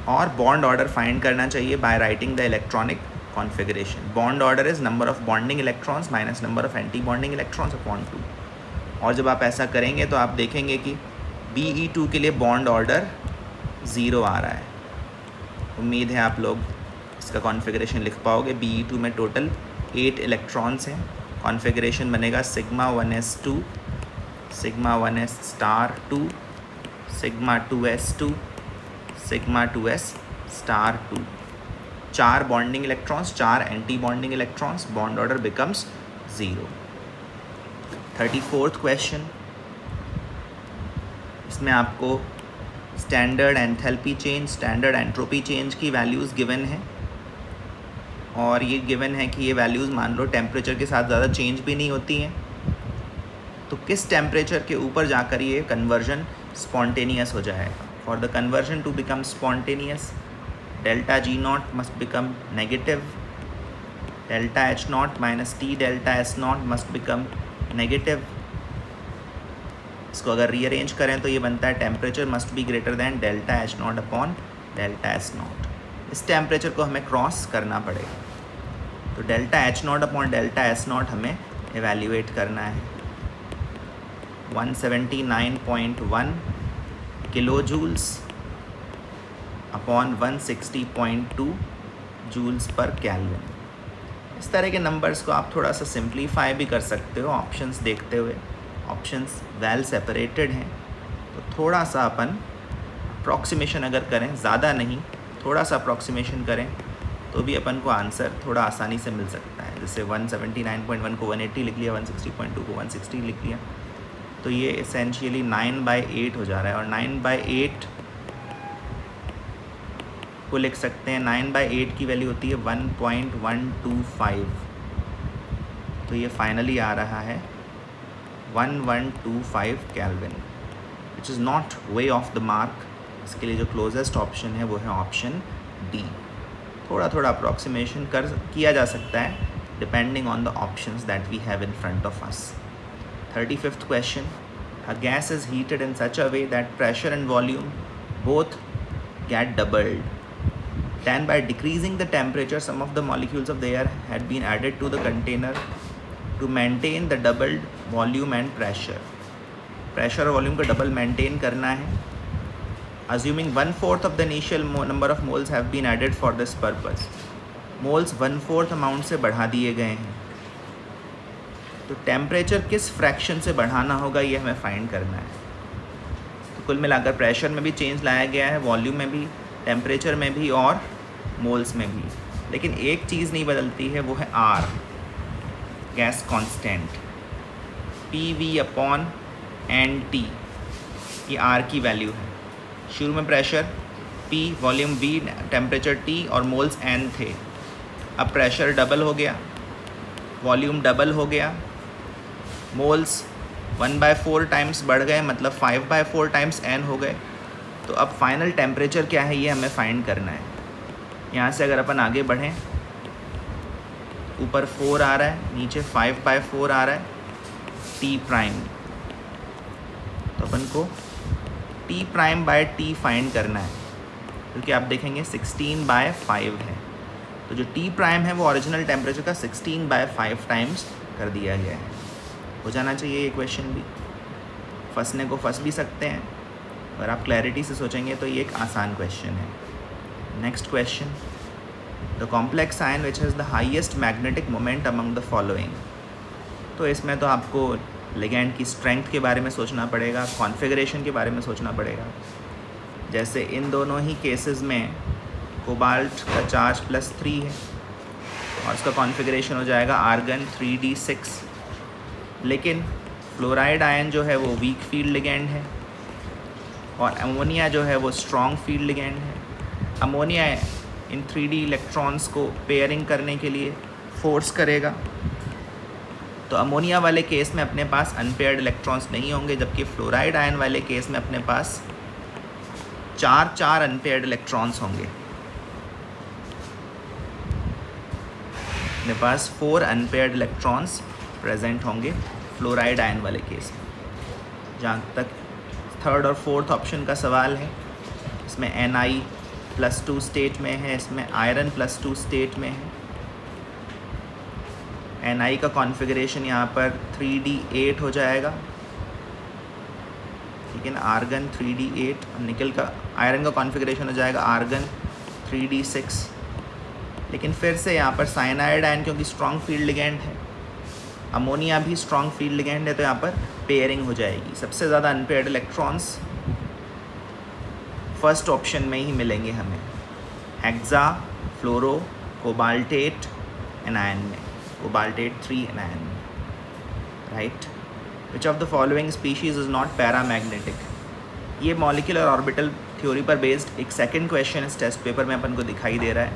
और बॉन्ड ऑर्डर फाइंड करना चाहिए by writing the electronic configuration. Bond order is number of bonding electrons minus number of anti bonding electrons upon 2। और जब आप ऐसा करेंगे तो आप देखेंगे कि Be2 के लिए बॉन्ड ऑर्डर 0 आ रहा है। उम्मीद है आप लोग इसका कॉन्फ़िगरेशन लिख पाओगे। Be2 में टोटल 8 इलेक्ट्रॉन्स हैं। कॉन्फ़िगरेशन बनेगा σ1s2 sigma 1s star 2, sigma 2s2, sigma 2s star 2। 4 bonding electrons, 4 anti bonding electrons, bond order becomes 0। 34th question, इसमें आपको standard enthalpy change, standard entropy change की वैल्यूज़ गिवन है, और ये given है कि ये वैल्यूज़ मान लो टेम्परेचर के साथ ज़्यादा चेंज भी नहीं होती हैं, तो किस टेम्परेचर के ऊपर जाकर ये कन्वर्जन स्पॉन्टेनियस हो जाएगा। For the conversion to become spontaneous, delta G naught must become negative, delta H naught minus T delta S naught must become negative. इसको अगर रीअरेंज करें तो ये बनता है temperature must be greater than delta H naught upon delta S naught. इस temperature को हमें क्रॉस करना पड़ेगा, तो delta H naught upon delta S naught हमें एवेल्यूएट करना है। 179.1 kilo joules upon 160.2 joules per kelvin. इस तरह के नंबर्स को आप थोड़ा सा सिंप्लीफाई भी कर सकते हो ऑप्शंस देखते हुए। ऑप्शंस वेल सेपरेटेड हैं, तो थोड़ा सा अपन अप्रॉक्सीमेशन अगर करें, ज़्यादा नहीं, थोड़ा सा अप्रॉक्सीमेशन करें तो भी अपन को आंसर थोड़ा आसानी से मिल सकता है। जैसे 179.1 को 180 लिख लिया, 160.2 को 160 लिख लिया, तो ये एसेंशियली 9/8 हो जा रहा है। और 9/8 को लिख सकते हैं, 9/8 की वैल्यू होती है 1.125, तो ये फाइनली आ रहा है 1125 kelvin, which is not way of the mark. इसके लिए जो क्लोजेस्ट ऑप्शन है वो है ऑप्शन डी। थोड़ा थोड़ा अप्रॉक्सीमेशन किया जा सकता है depending on the options that we have in front of us. 35th question, a gas is heated in such a way that pressure and volume both get doubled. Then by decreasing the temperature, some of the molecules of the air had been added to the container to maintain the doubled volume and pressure. Pressure और volume को double maintain करना है. Assuming 1/4 of the initial number of moles have been added for this purpose. Moles 1/4 amount से बढ़ा दिए गए हैं. तो टेम्परेचर किस फ्रैक्शन से बढ़ाना होगा ये हमें फाइंड करना है. तो कुल मिलाकर प्रेशर में भी चेंज लाया गया है, वॉल्यूम में भी, टेम्परेचर में भी और मोल्स में भी. लेकिन एक चीज़ नहीं बदलती है, वो है आर, गैस कांस्टेंट, PV/NT, ये आर की वैल्यू है. शुरू में pressure P, volume V, temperature T और मोल्स N थे. अब प्रेशर डबल हो गया, वॉल्यूम डबल हो गया, मोल्स 1/4 टाइम्स बढ़ गए, मतलब 5/4 टाइम्स N हो गए. तो अब फाइनल टेम्परेचर क्या है ये हमें फाइंड करना है. यहाँ से अगर अपन आगे बढ़ें, ऊपर 4 आ रहा है, नीचे 5/4 आ रहा है, T'. तो अपन को T'/T फाइंड करना है, क्योंकि आप देखेंगे 16/5 है. तो जो T' है वो ओरिजिनल टेम्परेचर का 16/5 टाइम्स कर दिया गया है. हो जाना चाहिए ये क्वेश्चन भी. फंसने को फंस भी सकते हैं, अगर आप क्लैरिटी से सोचेंगे तो ये एक आसान क्वेश्चन है. Next question, the complex ion which has the highest magnetic moment among the following. तो इसमें तो आपको लिगैंड की स्ट्रेंथ के बारे में सोचना पड़ेगा, कॉन्फ़िगरेशन के बारे में सोचना पड़ेगा. जैसे इन दोनों ही केसेस में कोबाल्ट का चार्ज +3 है और उसका कॉन्फ़िगरेशन हो जाएगा आर्गन 3d6. लेकिन फ्लोराइड आयन जो है वो वीक फील्ड लिगैंड है और अमोनिया जो है वो स्ट्रॉन्ग फील्ड लिगैंड है. अमोनिया इन 3d इलेक्ट्रॉन्स को पेयरिंग करने के लिए फोर्स करेगा. तो अमोनिया वाले केस में अपने पास अनपेयर्ड इलेक्ट्रॉन्स नहीं होंगे, जबकि फ्लोराइड आयन वाले केस में अपने पास 4 अनपेयर्ड इलेक्ट्रॉन्स होंगे. अपने पास 4 अनपेयर्ड इलेक्ट्रॉन्स प्रेजेंट होंगे फ्लोराइड आयन वाले केस में. जहाँ तक थर्ड और फोर्थ ऑप्शन का सवाल है, इसमें Ni+2 स्टेट में है, इसमें आयरन +2 स्टेट में है. Ni का कॉन्फ़िगरेशन यहाँ पर 3d8 हो जाएगा, ठीक है ना, आर्गन 3d8. निकल का आयरन का कॉन्फ़िगरेशन हो जाएगा आर्गन 3d6. लेकिन फिर से यहाँ पर साइनाइड आयन क्योंकि स्ट्रॉन्ग फील्ड लिगैंड है अमोनिया भी स्ट्रॉन्ग फील्ड लिगेंड है, तो यहाँ पर पेयरिंग हो जाएगी। सबसे ज़्यादा अनपेयर्ड इलेक्ट्रॉन्स फर्स्ट ऑप्शन में ही मिलेंगे हमें, हेक्सा, फ्लोरो, कोबाल्टेट, एनायन में, कोबाल्टेट 3 एनायन में, right. Which of the following species is not paramagnetic. ये मॉलिक्यूलर ऑर्बिटल थ्योरी पर बेस्ड एक सेकंड क्वेश्चन इस टेस्ट पेपर में अपन को दिखाई दे रहा है।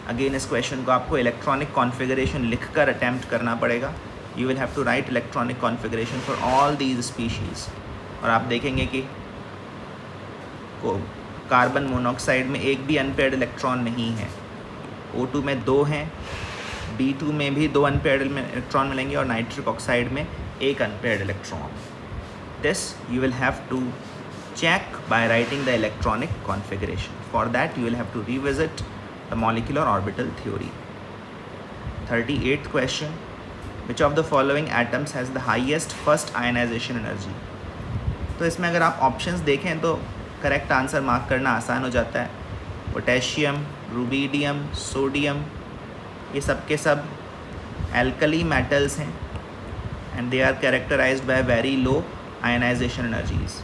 अगेन इस क्वेश्चन को आपको इलेक्ट्रॉनिक कॉन्फ़िगरेशन लिखकर अटैम्प्ट करना पड़ेगा। You will have to write electronic configuration for all these species. और आप देखेंगे कि कार्बन मोनोऑक्साइड में एक भी अनपेयर्ड इलेक्ट्रॉन नहीं है, O2 में 2 हैं, B2 में भी 2 अनपेयर्ड इलेक्ट्रॉन मिलेंगे और नाइट्रिक ऑक्साइड में 1 unpaired electron. This you will have to check by writing the electronic configuration. For that you will have to revisit the molecular orbital theory. 38th question, which of the following atoms has the highest first ionization energy? तो इसमें अगर आप options देखें तो correct answer mark करना आसान हो जाता है। पोटेशियम, रुबीडियम, सोडियम, ये सब के सब एल्कली मेटल्स हैं and they are characterised by very low ionisation energies.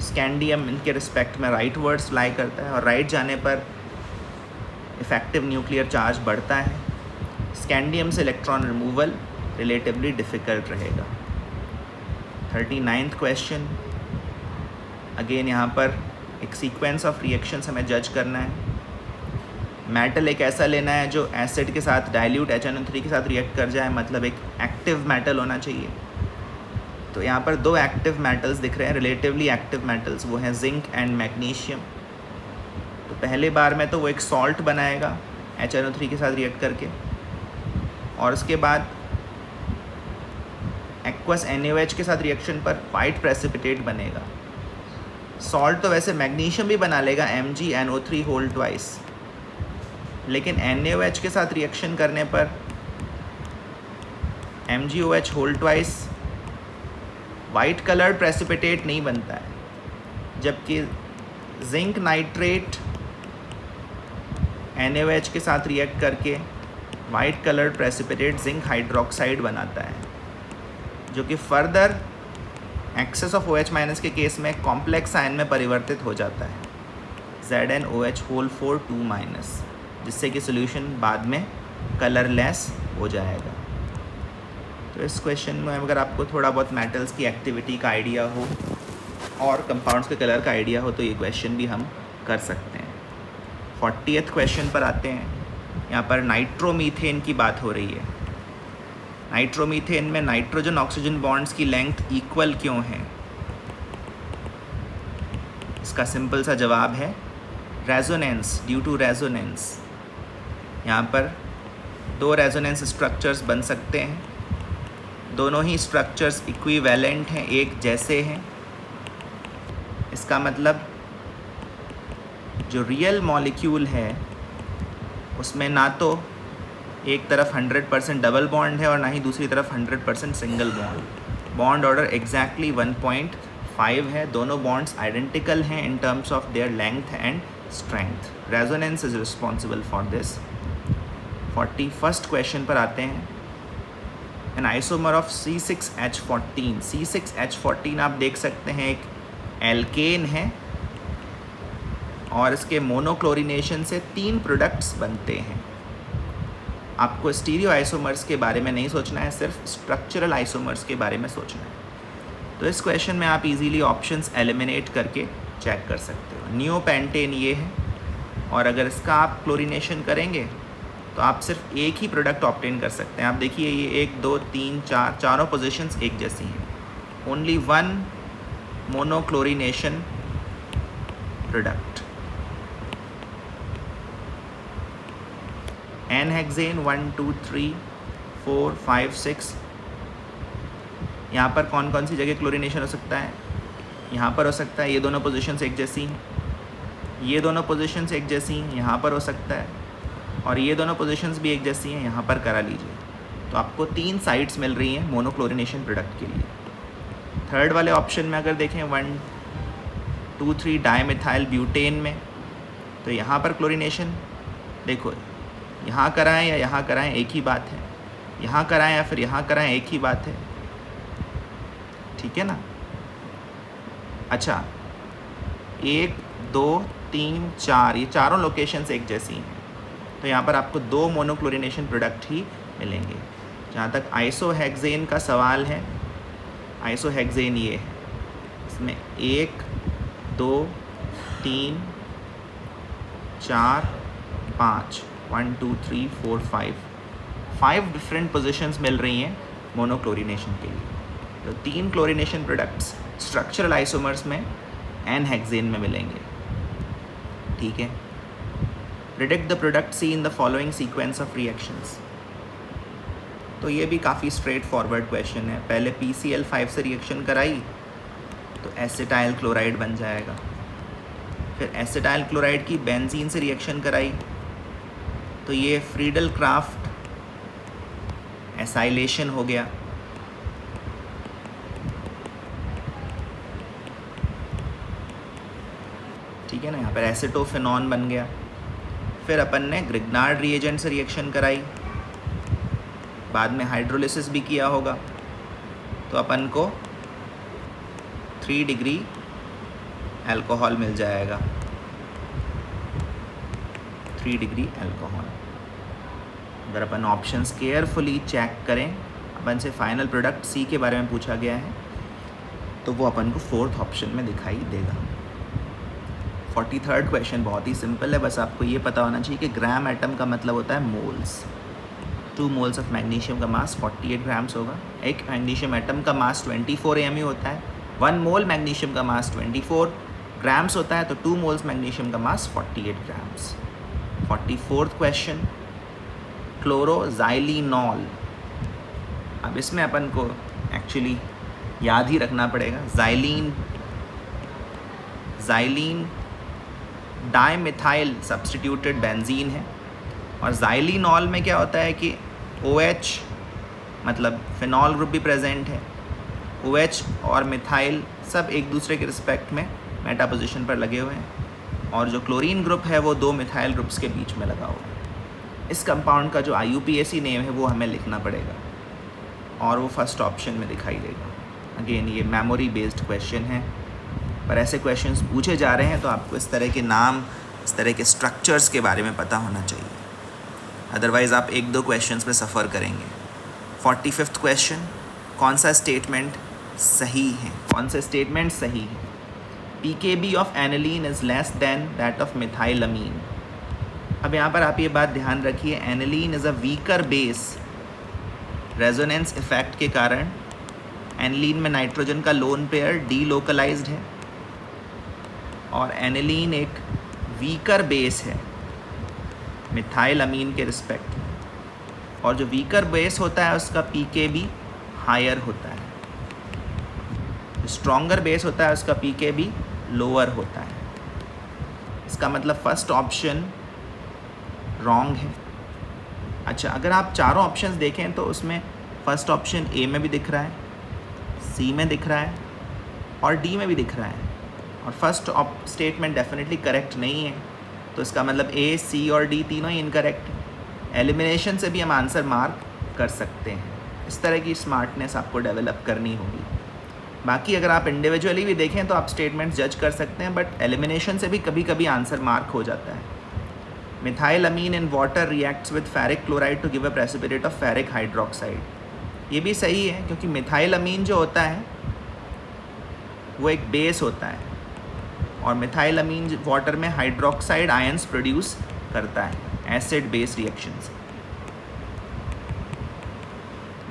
Scandium इनके रिस्पेक्ट में राइट वर्ड्स फ्लाई करता है और राइट जाने पर इफेक्टिव न्यूक्लियर चार्ज बढ़ता है। स्कैंडियम से इलेक्ट्रॉन रिमूवल रिलेटिवली डिफ़िकल्ट रहेगा। 39th क्वेश्चन, अगेन यहाँ पर एक सीक्वेंस ऑफ रिएक्शंस हमें जज करना है। मेटल एक ऐसा लेना है जो एसिड के साथ डाइल्यूट HNO3 के साथ रिएक्ट कर जाए, मतलब एक एक्टिव मेटल होना चाहिए। तो यहाँ पर 2 एक्टिव मेटल्स दिख रहे हैं, रिलेटिवली एक्टिव मेटल्स, वो हैं जिंक एंड मैग्नीशियम। तो पहले बार में तो वो एक सॉल्ट बनाएगा HNO3 के साथ रिएक्ट करके, और उसके बाद एक्वस NaOH के साथ रिएक्शन पर वाइट प्रेसिपिटेट बनेगा। सॉल्ट तो वैसे मैग्नीशियम भी बना लेगा MgNO3 होल ट्वाइस, लेकिन NaOH के साथ रिएक्शन करने पर MgOH whole twice white coloured precipitate नहीं बनता है, जबकि जिंक नाइट्रेट NaOH के साथ रिएक्ट करके white coloured precipitate zinc hydroxide बनाता है, जो कि फर्दर एक्सेस ऑफ OH- के केस में कॉम्प्लेक्स आयन में परिवर्तित हो जाता है ZnOH होल 4 2-, जिससे कि सोल्यूशन बाद में कलरलेस हो जाएगा। तो इस क्वेश्चन में अगर आपको थोड़ा बहुत मेटल्स की एक्टिविटी का आइडिया हो और कंपाउंड्स के कलर का आइडिया हो तो ये क्वेश्चन भी हम कर सकते हैं। 40th क्वेश्चन पर आते हैं। यहाँ पर नाइट्रोमीथेन की बात हो रही है। नाइट्रोमीथेन में नाइट्रोजन ऑक्सीजन बॉन्ड्स की लेंथ इक्वल क्यों है? इसका सिंपल सा जवाब है रेजोनेंस, ड्यू टू रेजोनेंस। यहाँ पर 2 रेजोनेंस स्ट्रक्चर्स बन सकते हैं, दोनों ही स्ट्रक्चर्स इक्विवेलेंट हैं, एक जैसे हैं। इसका मतलब जो रियल मॉलिक्यूल है उसमें ना तो एक तरफ 100% डबल बॉन्ड है और ना ही दूसरी तरफ 100% single bond. Bond order exactly 1.5 है, दोनों बॉन्ड्स आइडेंटिकल हैं in terms of their length and strength. Resonance is responsible for this. 41st question पर आते हैं। N isomer of C6H14। C6H14 आप देख सकते हैं एक एल्केन है और इसके मोनोक्लोरिनेशन से 3 प्रोडक्ट्स बनते हैं। आपको स्टीरियो आइसोमर्स के बारे में नहीं सोचना है, सिर्फ स्ट्रक्चरल आइसोमर्स के बारे में सोचना है। तो इस क्वेश्चन में आप इजीली ऑप्शंस एलिमिनेट करके चेक कर सकते हो। नियोपेंटेन ये है, और अगर इसका आप क्लोरिनेशन करेंगे तो आप सिर्फ एक ही प्रोडक्ट ऑब्टेन कर सकते हैं। आप देखिए ये 1 2 3 4 चारों पोजीशंस एक जैसी हैं। Only 1 monochlorination product. N-हेक्सेन 1 2 3 4 5 6। यहाँ पर कौन कौन सी जगह क्लोरिनेशन हो सकता है? यहाँ पर हो सकता है, ये दोनों पोजीशंस एक जैसी हैं, ये दोनों पोजीशंस एक जैसी हैं, यहाँ पर हो सकता है, और ये दोनों पोजीशंस भी एक जैसी हैं, यहाँ पर करा लीजिए। तो आपको 3 साइट्स मिल रही हैं मोनोक्लोरिनेशन प्रोडक्ट के लिए। थर्ड वाले ऑप्शन में अगर देखें 1 2 3 डाइमिथाइल ब्यूटेन में, तो यहाँ पर क्लोरिनेशन देखो यहाँ कराएं या यहाँ कराएं एक ही बात है। यहाँ कराएं या फिर यहाँ कराएं, एक ही बात है, ठीक है ना। अच्छा, 1 2 3 4 ये चारों लोकेशंस एक जैसी हैं, तो यहाँ पर आपको 2 मोनोक्लोरिनेशन प्रोडक्ट ही मिलेंगे। जहाँ तक आइसोहेक्सेन का सवाल है, आइसोहेक्सेन ये है, इसमें 1 2 3 4 5 1 2 3 4 5 डिफरेंट पोजीशंस मिल रही हैं मोनोक्लोरिनेशन के लिए। तो 3 क्लोरिनेशन प्रोडक्ट्स स्ट्रक्चरल आइसोमर्स में एन हेक्सेन में मिलेंगे, ठीक है। Predict the product C in the following sequence of reactions. तो ये भी काफ़ी स्ट्रेट फॉरवर्ड क्वेश्चन है। पहले PCl5 से रिएक्शन कराई तो एसिटाइल क्लोराइड बन जाएगा, फिर एसिटाइल क्लोराइड की बेंजीन से रिएक्शन कराई तो ये फ्रीडल क्राफ्ट एसाइलेशन हो गया, ठीक है ना। यहाँ पर एसिटोफेनॉन बन गया। फिर अपन ने ग्रिग्नार्ड रिएजेंट से रिएक्शन कराई, बाद में हाइड्रोलिसिस भी किया होगा, तो अपन को 3 डिग्री अल्कोहल मिल जाएगा, 3 डिग्री अल्कोहल। अगर अपन ऑप्शंस केयरफुली चेक करें, अपन से फाइनल प्रोडक्ट सी के बारे में पूछा गया है, तो वो अपन को 4th ऑप्शन में दिखाई देगा। 43rd क्वेश्चन बहुत ही सिंपल है, बस आपको ये पता होना चाहिए कि ग्राम एटम का मतलब होता है मोल्स। 2 मोल्स ऑफ मैग्नीशियम का मास 48 ग्राम्स होगा। एक मैग्नीशियम एटम का मास 24 AMU होता है। 1 मोल मैग्नीशियम का मास 24 ग्राम्स होता है, तो 2 मोल्स मैग्नीशियम का मास 48 ग्राम्स। 44th question, chloroxylenol. अब इसमें अपन को एक्चुअली याद ही रखना पड़ेगा, ज़ाइलीन डाइमिथाइल सब्स्टिट्यूटेड बेंजीन है, और ज़ाइलिनॉल में क्या होता है कि OH मतलब फिनॉल ग्रुप भी प्रेजेंट है। OH और मिथाइल सब एक दूसरे के रिस्पेक्ट में मेटा पोजीशन पर लगे हुए हैं, और जो क्लोरीन ग्रुप है वो 2 मिथाइल ग्रुप्स के बीच में लगा हुआ है। इस कंपाउंड का जो IUPAC नेम है वो हमें लिखना पड़ेगा, और वो फर्स्ट ऑप्शन में दिखाई देगा। अगेन ये मेमोरी बेस्ड क्वेश्चन है, पर ऐसे क्वेश्चंस पूछे जा रहे हैं तो आपको इस तरह के नाम, इस तरह के स्ट्रक्चर्स के बारे में पता होना चाहिए, अदरवाइज़ आप 1-2 क्वेश्चंस में सफ़र करेंगे। 45th क्वेश्चन, कौन सा स्टेटमेंट सही है? कौन सा स्टेटमेंट सही है? pKb of aniline is less than that of methylamine. अब यहाँ पर आप ये बात ध्यान रखिए, aniline is a weaker base. Resonance effect के कारण एनिलीन में नाइट्रोजन का लोन पेयर डीलोकलाइज्ड है, और एनिलीन एक वीकर बेस है मिथाइलमीन के रिस्पेक्ट में, और जो वीकर बेस होता है उसका pKb हायर होता है, स्ट्रॉन्गर बेस होता है उसका pKb लोअर होता है। इसका मतलब फर्स्ट ऑप्शन रॉन्ग है। अच्छा, अगर आप चारों ऑप्शंस देखें तो उसमें फर्स्ट ऑप्शन ए में भी दिख रहा है, सी में दिख रहा है, और डी में भी दिख रहा है, और फर्स्ट स्टेटमेंट डेफिनेटली करेक्ट नहीं है, तो इसका मतलब ए, सी और डी तीनों ही इनकरेक्ट है। एलिमिनेशन से भी हम आंसर मार्क कर सकते हैं। इस तरह की स्मार्टनेस आपको डेवलप करनी होगी। बाकी अगर आप इंडिविजुअली भी देखें तो आप स्टेटमेंट्स जज कर सकते हैं, बट एलिमिनेशन से भी कभी कभी आंसर मार्क हो जाता है। Methylamine in water reacts with ferric chloride to give a precipitate of ferric hydroxide. ये भी सही है, क्योंकि मिथाइलमीन जो होता है वो एक बेस होता है, और मिथाइलमीन वाटर में हाइड्रोक्साइड आयंस प्रोड्यूस करता है एसिड बेस रिएक्शन से।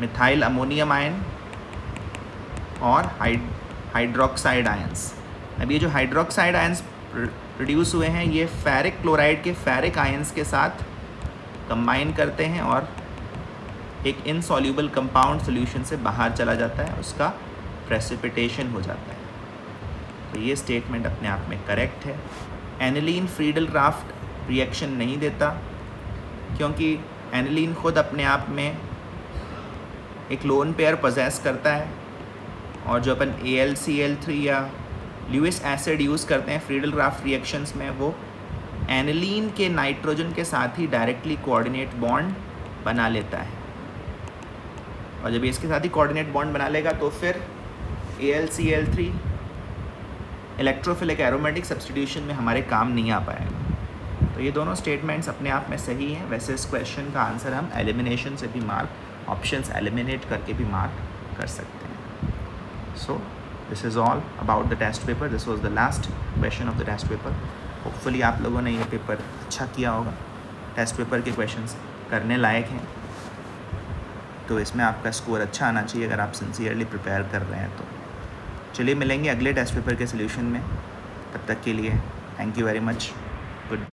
मिथाइल अमोनियम आयन और हाइड्रोक्साइड आयंस। अब ये जो हाइड्रोक्साइड आयंस प्रोड्यूस हुए हैं ये फेरिक क्लोराइड के फेरिक आयंस के साथ कंबाइन करते हैं और एक इनसॉल्यूबल कंपाउंड सॉल्यूशन से बाहर चला जाता है, उसका प्रेसिपिटेशन हो जाता है। तो ये स्टेटमेंट अपने आप में करेक्ट है। एनिलीन फ्रीडल क्राफ्ट रिएक्शन नहीं देता, क्योंकि एनिलीन खुद अपने आप में एक लोन पेयर पोजेस करता है, और जो अपन AlCl3 या ल्यूइस एसिड यूज़ करते हैं फ्रीडल क्राफ्ट रिएक्शंस में, वो एनिलीन के नाइट्रोजन के साथ ही डायरेक्टली कोऑर्डिनेट बॉन्ड बना लेता है। और जब ये इसके साथ ही कोऑर्डिनेट बॉन्ड बना लेगा तो फिर AlCl3 इलेक्ट्रोफिलिक एरोमेटिक सब्स्टिट्यूशन में हमारे काम नहीं आ पाएगा। तो ये दोनों स्टेटमेंट्स अपने आप में सही हैं। वैसे इस क्वेश्चन का आंसर हम एलिमिनेशन से भी मार्क, ऑप्शंस एलिमिनेट करके भी मार्क कर सकते हैं। So this is all about the test paper. This was the last question of the test paper. Hopefully आप लोगों ने ये पेपर अच्छा किया होगा। टेस्ट पेपर के क्वेश्चंस करने लायक हैं, तो इसमें आपका स्कोर अच्छा आना चाहिए अगर आप सिंसियरली प्रिपेयर कर रहे हैं तो। चलिए मिलेंगे अगले टेस्ट पेपर के सॉल्यूशन में। तब तक के लिए थैंक यू वेरी मच।